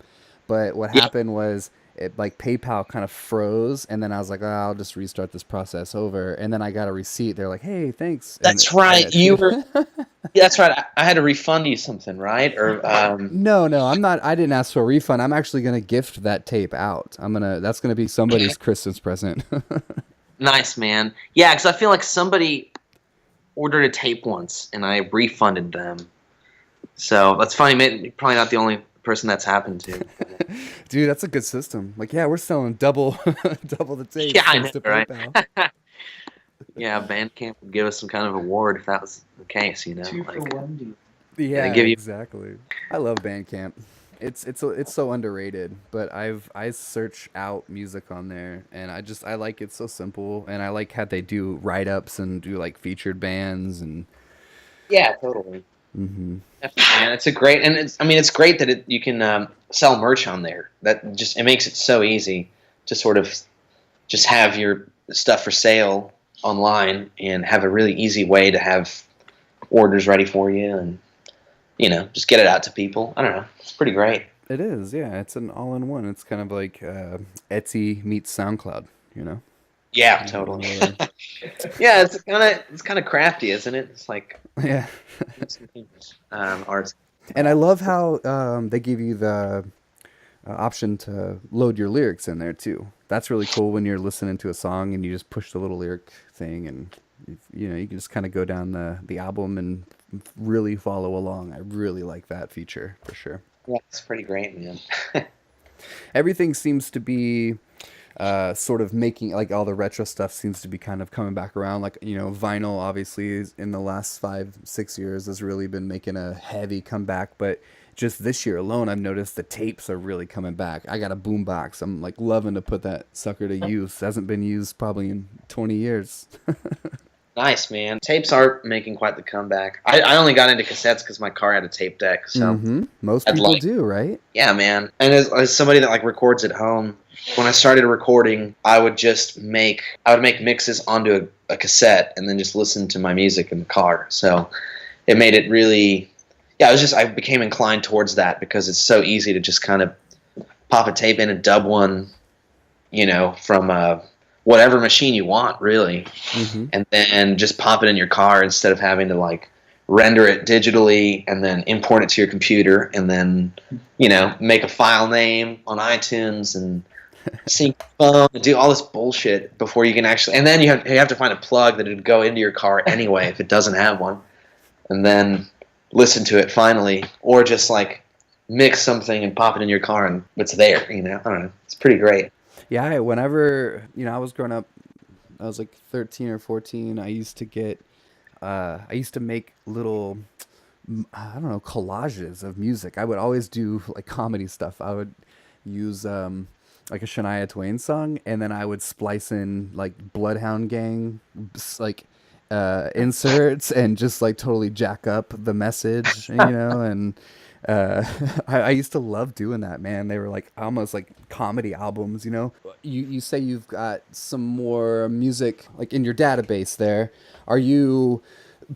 but what happened was it like PayPal kind of froze, and then I was like, I'll just restart this process over, and then I got a receipt. They're like, hey, thanks. That's right. You were. That's right. I had to refund you something, right? Or No, I'm not. I didn't ask for a refund. I'm actually gonna gift that tape out. That's gonna be somebody's Christmas present. Nice, man. Yeah, because I feel like somebody ordered a tape once, and I refunded them. So that's funny. Maybe, probably not the only person that's happened to. Dude, that's a good system. Like, yeah, we're selling double the tape. Yeah, I know, right? Yeah, Bandcamp would give us some kind of award if that was the case, Two for one deal. Yeah, give you- exactly. I love Bandcamp. It's so underrated, but I search out music on there, and I like it's so simple, and I like how they do write-ups and do like featured bands and. Yeah, totally. Mm-hmm. Definitely, man. It's great that you can sell merch on there. It makes it so easy to sort of just have your stuff for sale online and have a really easy way to have orders ready for you and just get it out to people. I don't know. It's pretty great. It is, yeah. It's an all-in-one. It's kind of like Etsy meets SoundCloud, Yeah, totally. Yeah, it's kind of crafty, isn't it? It's like yeah. Art. And I love how they give you the option to load your lyrics in there too. That's really cool when you're listening to a song and you just push the little lyric thing, and you know, you can just kind of go down the album and really follow along. I really like that feature for sure. Yeah, it's pretty great, man. Everything seems to be sort of making, like, all the retro stuff seems to be kind of coming back around. Like, you know, vinyl obviously is, in the last 5-6 years, has really been making a heavy comeback, but just this year alone, I've noticed the tapes are really coming back. I got a boombox. I'm like loving to put that sucker to use. It hasn't been used probably in 20 years. Nice, man. Tapes are making quite the comeback. I only got into cassettes because my car had a tape deck. So Most people do, right? Yeah, man. And as somebody that like records at home, when I started recording, I would make mixes onto a cassette and then just listen to my music in the car. So it made it really, I became inclined towards that because it's so easy to just kind of pop a tape in and dub one, you know, from whatever machine you want, really, and then just pop it in your car instead of having to like render it digitally and then import it to your computer and then, you know, make a file name on iTunes and sync phone and do all this bullshit before you can actually, and then you have to find a plug that would go into your car anyway if it doesn't have one, and then listen to it finally, or just like mix something and pop it in your car and it's there, you know. I don't know. It's pretty great. Yeah, whenever, you know, I was growing up, I was like 13 or 14, I used to make little, I don't know, collages of music. I would always do like comedy stuff. I would use like a Shania Twain song, and then I would splice in like Bloodhound Gang, like inserts, and just like totally jack up the message, you know, and I used to love doing that, man. They were like almost like comedy albums, you know. You say you've got some more music like in your database there. Are you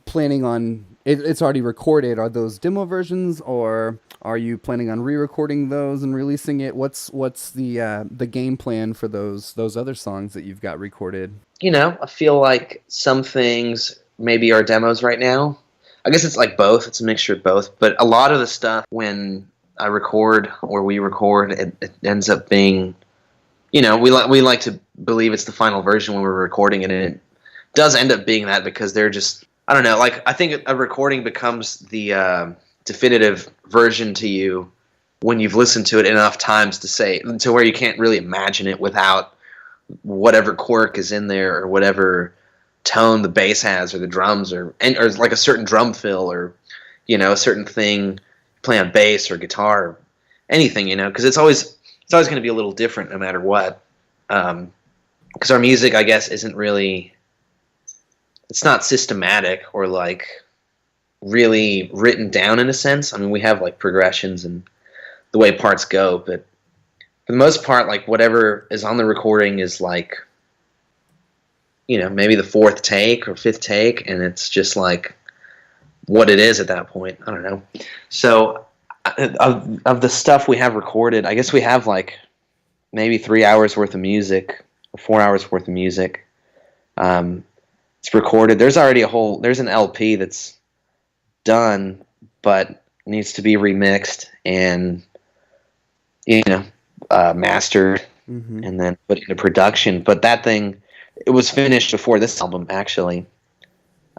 planning on it's already recorded? Are those demo versions, or are you planning on re-recording those and releasing it? What's the game plan for those other songs that you've got recorded? You know, I feel like some things maybe are demos right now. I guess it's like both. It's a mixture of both. But a lot of the stuff, when I record or we record, it ends up being, you know, we like to believe it's the final version when we're recording it, and it does end up being that because they're just, I don't know, like I think a recording becomes the definitive version to you when you've listened to it enough times to where you can't really imagine it without whatever quirk is in there or whatever tone the bass has or the drums or like a certain drum fill or, you know, a certain thing play on bass or guitar or anything, you know, because it's always going to be a little different no matter what, because our music, I guess, isn't really, it's not systematic or like really written down in a sense. I mean, we have like progressions and the way parts go, but for the most part, like whatever is on the recording is like, you know, maybe the fourth take or fifth take, and it's just like what it is at that point. I don't know. So of the stuff we have recorded, I guess we have like maybe 3 hours worth of music or 4 hours worth of music. It's recorded. There's already there's an LP that's done, but needs to be remixed and, you know, mastered and then put into production. But that thing, it was finished before this album, actually.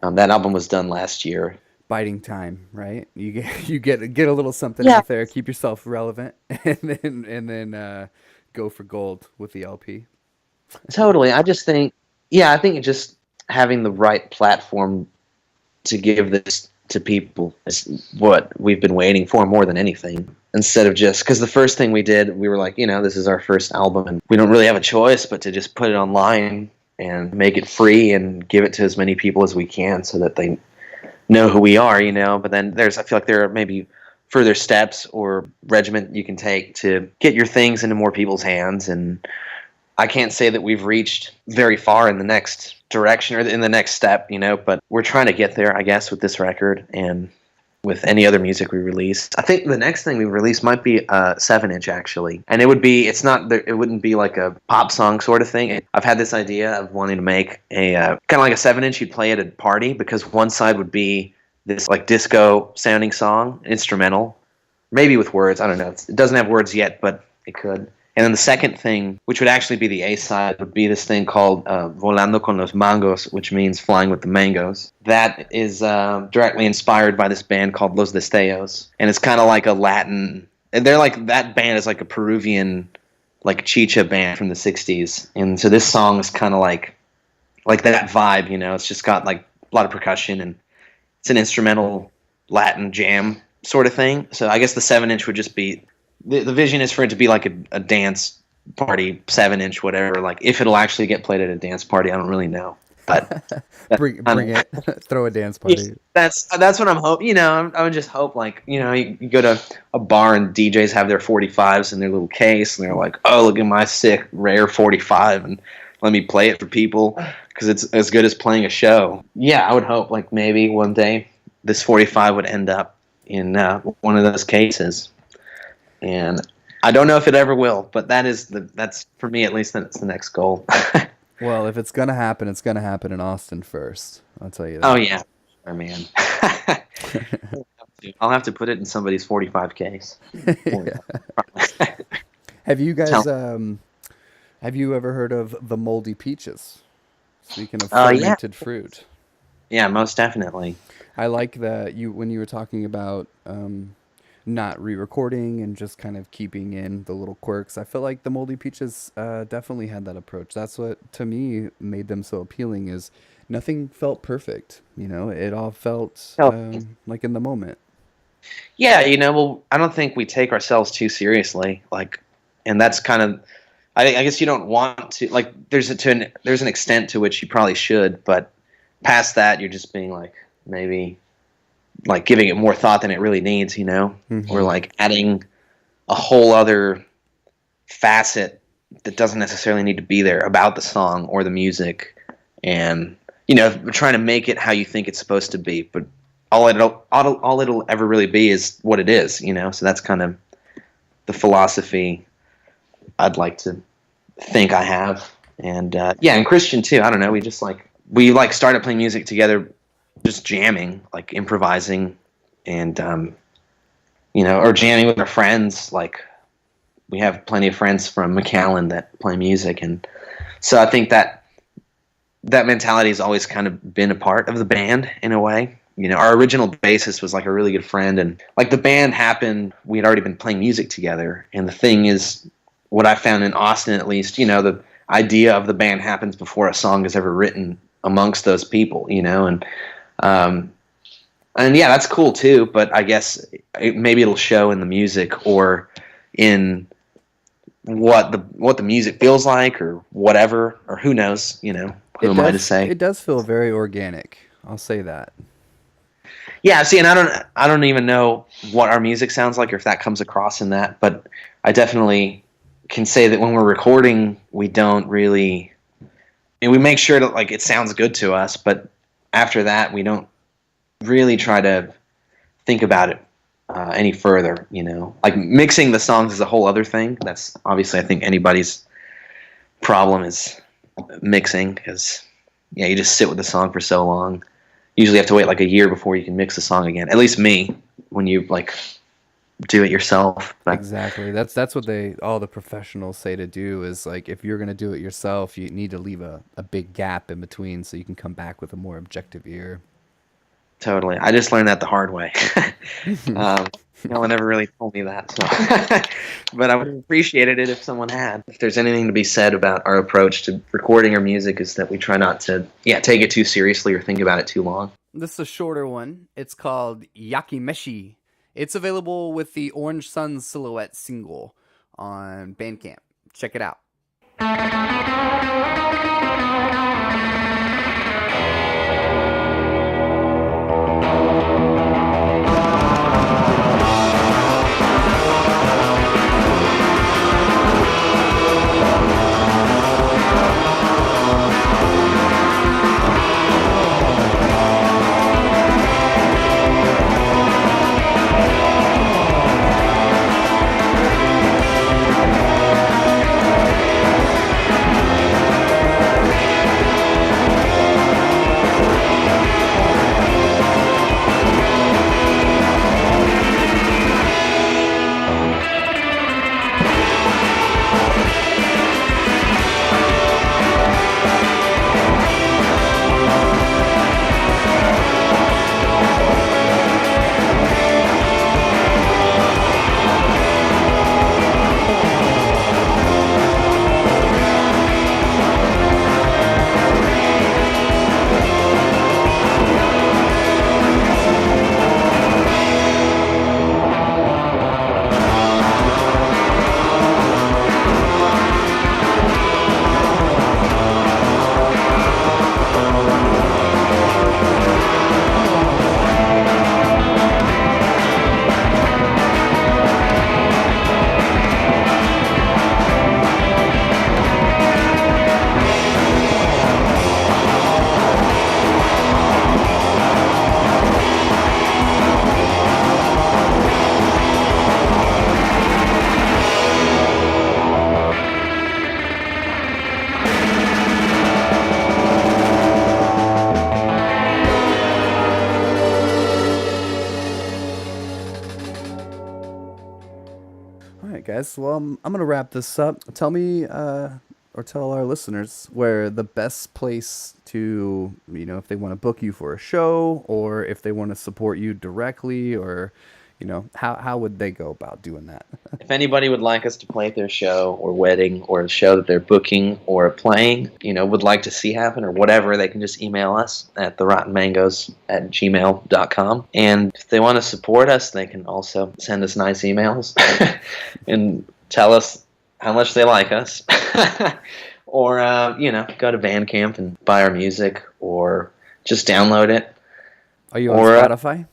That album was done last year. Biding time, right? You get a little something out there, keep yourself relevant, and then go for gold with the LP. Totally. I think just having the right platform to give this to people is what we've been waiting for more than anything. Instead of just, because the first thing we did, we were like, you know, this is our first album, and we don't really have a choice but to just put it online and make it free and give it to as many people as we can so that they know who we are, you know. But then I feel like there are maybe further steps or regiment you can take to get your things into more people's hands. And I can't say that we've reached very far in the next direction or in the next step, you know, but we're trying to get there, I guess, with this record and with any other music we release. I think the next thing we release might be a 7-inch, actually. And it wouldn't be like a pop song sort of thing. I've had this idea of wanting to make a kind of like a 7-inch you'd play at a party, because one side would be this like disco sounding song, instrumental, maybe with words. I don't know. It doesn't have words yet, but it could. And then the second thing, which would actually be the A side, would be this thing called Volando con los Mangos, which means flying with the mangoes. That is directly inspired by this band called Los Destellos. And it's kind of like a Latin, and they're like, that band is like a Peruvian, like chicha band from the 60s. And so this song is kind of like that vibe, you know. It's just got like a lot of percussion, and it's an instrumental Latin jam sort of thing. So I guess the 7-inch would just be, the vision is for it to be like a dance party 7-inch, whatever. Like if it'll actually get played at a dance party, I don't really know. But bring it, throw a dance party. That's what I'm hoping. You know, I would just hope, like, you know, you go to a bar and DJs have their 45s in their little case, and they're like, oh, look at my sick rare 45, and let me play it for people because it's as good as playing a show. Yeah, I would hope like maybe one day this 45 would end up in one of those cases. And I don't know if it ever will, but that's for me at least, that's the next goal. Well, if it's gonna happen, it's gonna happen in Austin first. I'll tell you that. Oh yeah, sure, man. I'll have to put it in somebody's 45 case. Have you guys have you ever heard of the moldy peaches? Speaking of fermented fruit. Yeah, most definitely. I like that when you were talking about not re-recording and just kind of keeping in the little quirks. I feel like the Moldy Peaches definitely had that approach. That's what, to me, made them so appealing, is nothing felt perfect. You know, it all felt like in the moment. Yeah, you know, well, I don't think we take ourselves too seriously. Like, and that's kind of, I guess you don't want to, like, there's an extent to which you probably should, but past that, you're just being like, maybe like giving it more thought than it really needs, you know, or like adding a whole other facet that doesn't necessarily need to be there about the song or the music, and, you know, trying to make it how you think it's supposed to be, but all it'll ever really be is what it is, you know. So that's kind of the philosophy I'd like to think I have. And yeah, and Christian too. I don't know, we started playing music together, just jamming, like improvising, and you know, or jamming with our friends. Like, we have plenty of friends from McAllen that play music, and so I think that mentality has always kind of been a part of the band in a way. You know, our original bassist was like a really good friend, and like the band happened, we had already been playing music together. And the thing is, what I found in Austin, at least, you know, the idea of the band happens before a song is ever written amongst those people, you know, and yeah, that's cool too. But I guess maybe it'll show in the music or in what the music feels like, or whatever, or who knows, you know. Who am I to say? It does feel very organic. I'll say that. Yeah, see, and I don't even know what our music sounds like, or if that comes across in that, but I definitely can say that when we're recording, we don't really, I mean, we make sure that like it sounds good to us, but after that, we don't really try to think about it any further, you know. Like, mixing the songs is a whole other thing. That's obviously, I think, anybody's problem is mixing, because yeah, you just sit with the song for so long. Usually have to wait like a year before you can mix the song again. At least me, when you like do it yourself. But exactly. That's what all the professionals say to do, is like, if you're gonna do it yourself, you need to leave a big gap in between so you can come back with a more objective ear. Totally. I just learned that the hard way. No one ever really told me that. So. But I would have appreciated it if someone had. If there's anything to be said about our approach to recording our music, is that we try not to take it too seriously or think about it too long. This is a shorter one. It's called Yakimeshi. It's available with the Orange Sun Silhouette single on Bandcamp. Check it out. right, guys. Well, I'm gonna wrap this up. Tell me, or tell our listeners where the best place to, if they want to book you for a show, or if they want to support you directly, or, how would they go about doing that? If anybody would like us to play at their show or wedding or a show that they're booking or playing, would like to see happen or whatever, they can just email us at therottenmangoes@gmail.com. And if they want to support us, they can also send us nice emails and tell us how much they like us. Or, go to Bandcamp and buy our music or just download it. Are you on Spotify?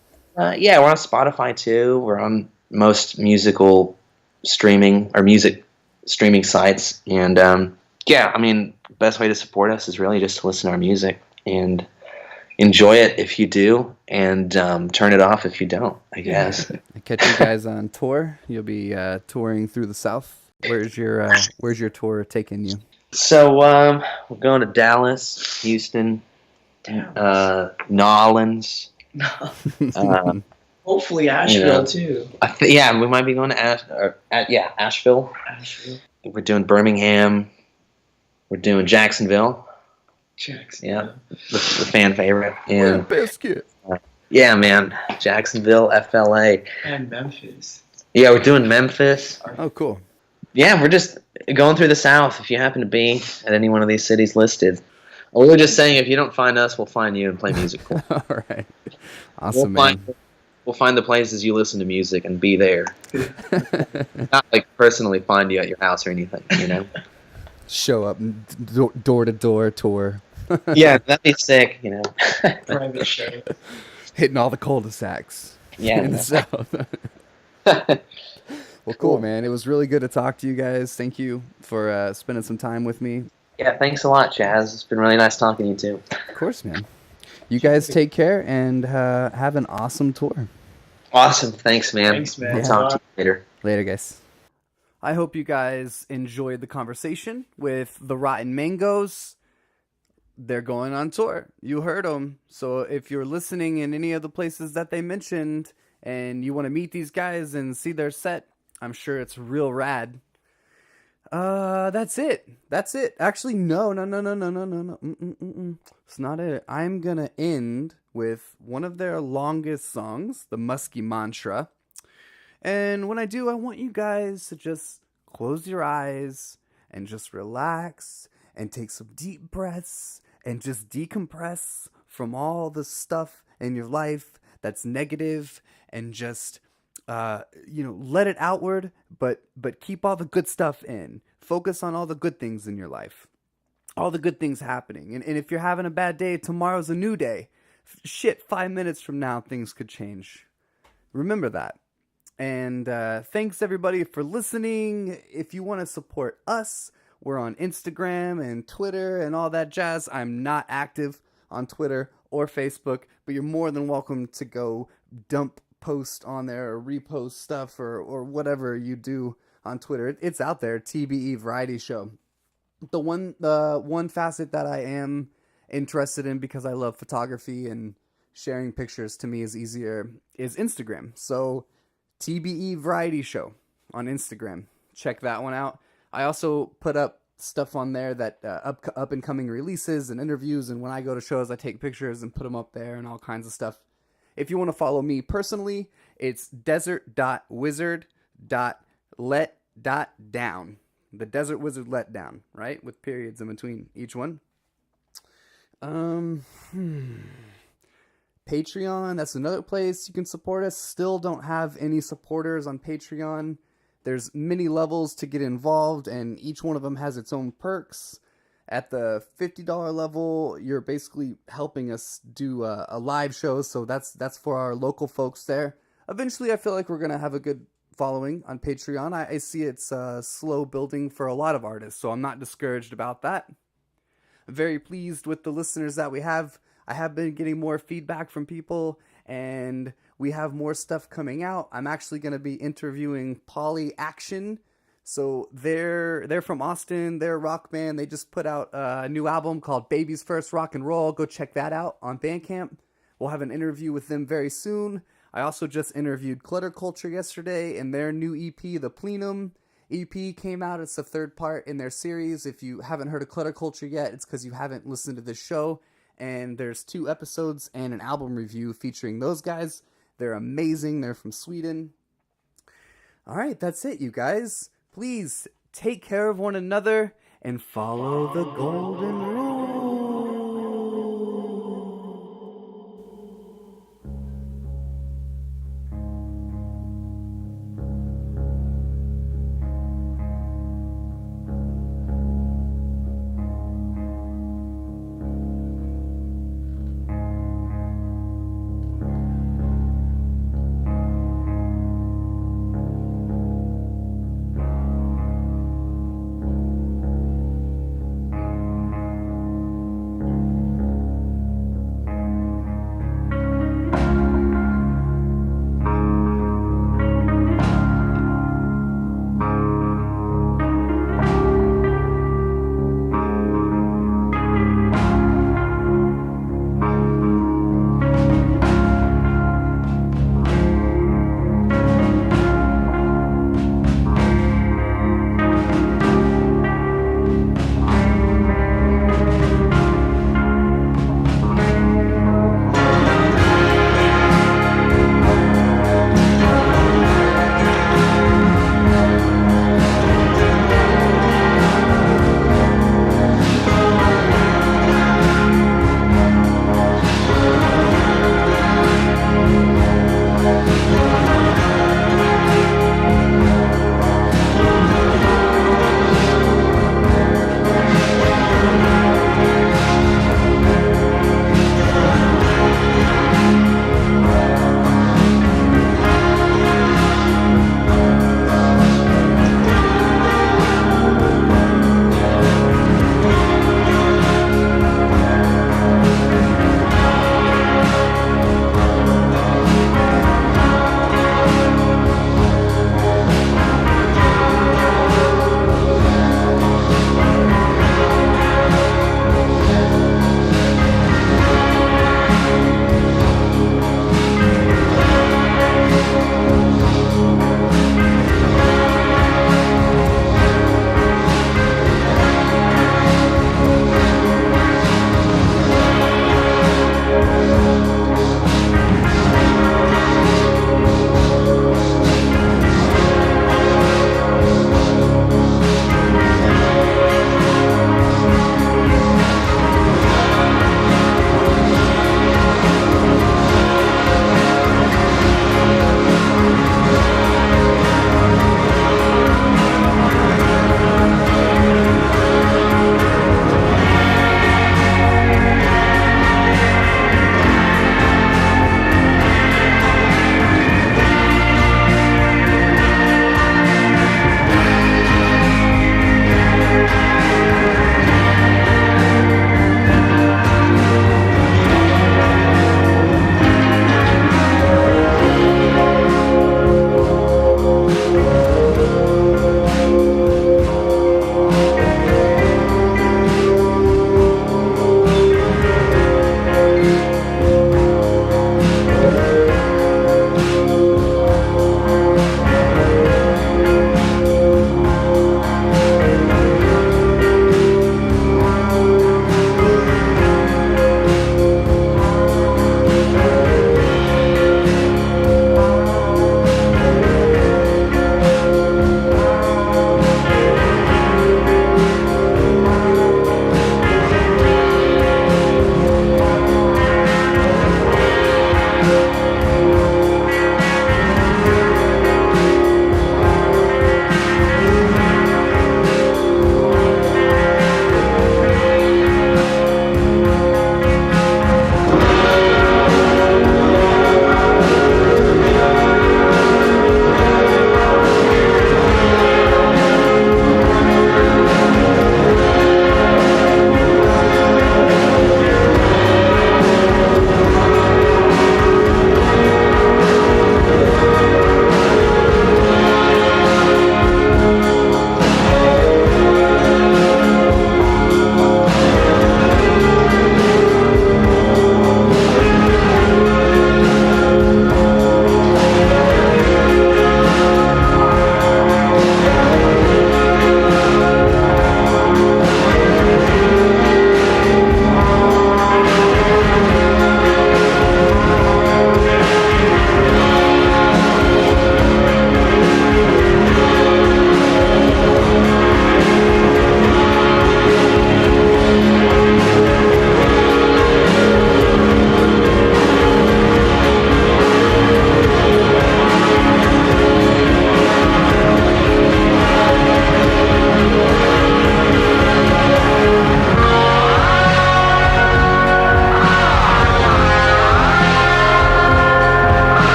Yeah, we're on Spotify too. We're on most music streaming sites. And best way to support us is really just to listen to our music and enjoy it if you do, and turn it off if you don't, I guess. I catch you guys on tour. You'll be touring through the South. Where's your tour taking you? So we're going to Dallas, Houston, Nolans. Hopefully Asheville too. We might be going to Asheville. We're doing Birmingham. We're doing Jacksonville. Yeah, the fan favorite. And biscuit. Yeah, man, Jacksonville, FLA, and Memphis. Yeah, we're doing Memphis. Oh, cool. Yeah, we're just going through the South. If you happen to be at any one of these cities listed. We were just saying, if you don't find us, we'll find you and play music for you. All right. Awesome, man. We'll find the places you listen to music and be there. Not like personally find you at your house or anything, Show up, door to door tour. Yeah, that'd be sick, Private show. Hitting all the cul-de-sacs. Yeah. In the South. Well, cool, man. It was really good to talk to you guys. Thank you for spending some time with me. Yeah, thanks a lot, Chaz. It's been really nice talking to you, too. Of course, man. You guys take care and have an awesome tour. Awesome. Thanks, man. Thanks, man. We'll talk to you later. Later, guys. I hope you guys enjoyed the conversation with the Rotten Mangoes. They're going on tour. You heard them. So if you're listening in any of the places that they mentioned and you want to meet these guys and see their set, I'm sure it's real rad. That's it. Actually, no. It's not it. I'm gonna end with one of their longest songs, the Muskie Mantra. And when I do, I want you guys to just close your eyes and just relax and take some deep breaths and just decompress from all the stuff in your life that's negative and just let it outward, but keep all the good stuff in. Focus on all the good things in your life, all the good things happening. And if you're having a bad day, tomorrow's a new day. 5 minutes from now, things could change. Remember that. And thanks everybody for listening. If you want to support us, we're on Instagram and Twitter and all that jazz. I'm not active on Twitter or Facebook, but you're more than welcome to go dump post on there or repost stuff or whatever you do on Twitter. It's out there, TBE Variety Show. The one facet that I am interested in, because I love photography and sharing pictures to me is easier, is Instagram. So TBE Variety Show on Instagram. Check that one out. I also put up stuff on there that up and coming releases and interviews, and when I go to shows I take pictures and put them up there and all kinds of stuff. If you want to follow me personally, it's desert.wizard.let.down. The Desert Wizard Letdown, right? With periods in between each one. Patreon, that's another place you can support us. Still don't have any supporters on Patreon. There's many levels to get involved, and each one of them has its own perks. At the $50 level, you're basically helping us do a live show, so that's for our local folks there. Eventually, I feel like we're going to have a good following on Patreon. I see it's slow building for a lot of artists, so I'm not discouraged about that. I'm very pleased with the listeners that we have. I have been getting more feedback from people, and we have more stuff coming out. I'm actually going to be interviewing Poly Action. So they're from Austin. They're a rock band. They just put out a new album called Baby's First Rock and Roll. Go check that out on Bandcamp. We'll have an interview with them very soon. I also just interviewed Clutter Culture yesterday and their new EP, The Plenum. EP came out. It's the third part in their series. If you haven't heard of Clutter Culture yet, it's because you haven't listened to this show. And there's 2 episodes and an album review featuring those guys. They're amazing. They're from Sweden. All right, that's it, you guys. Please take care of one another and follow the golden rule.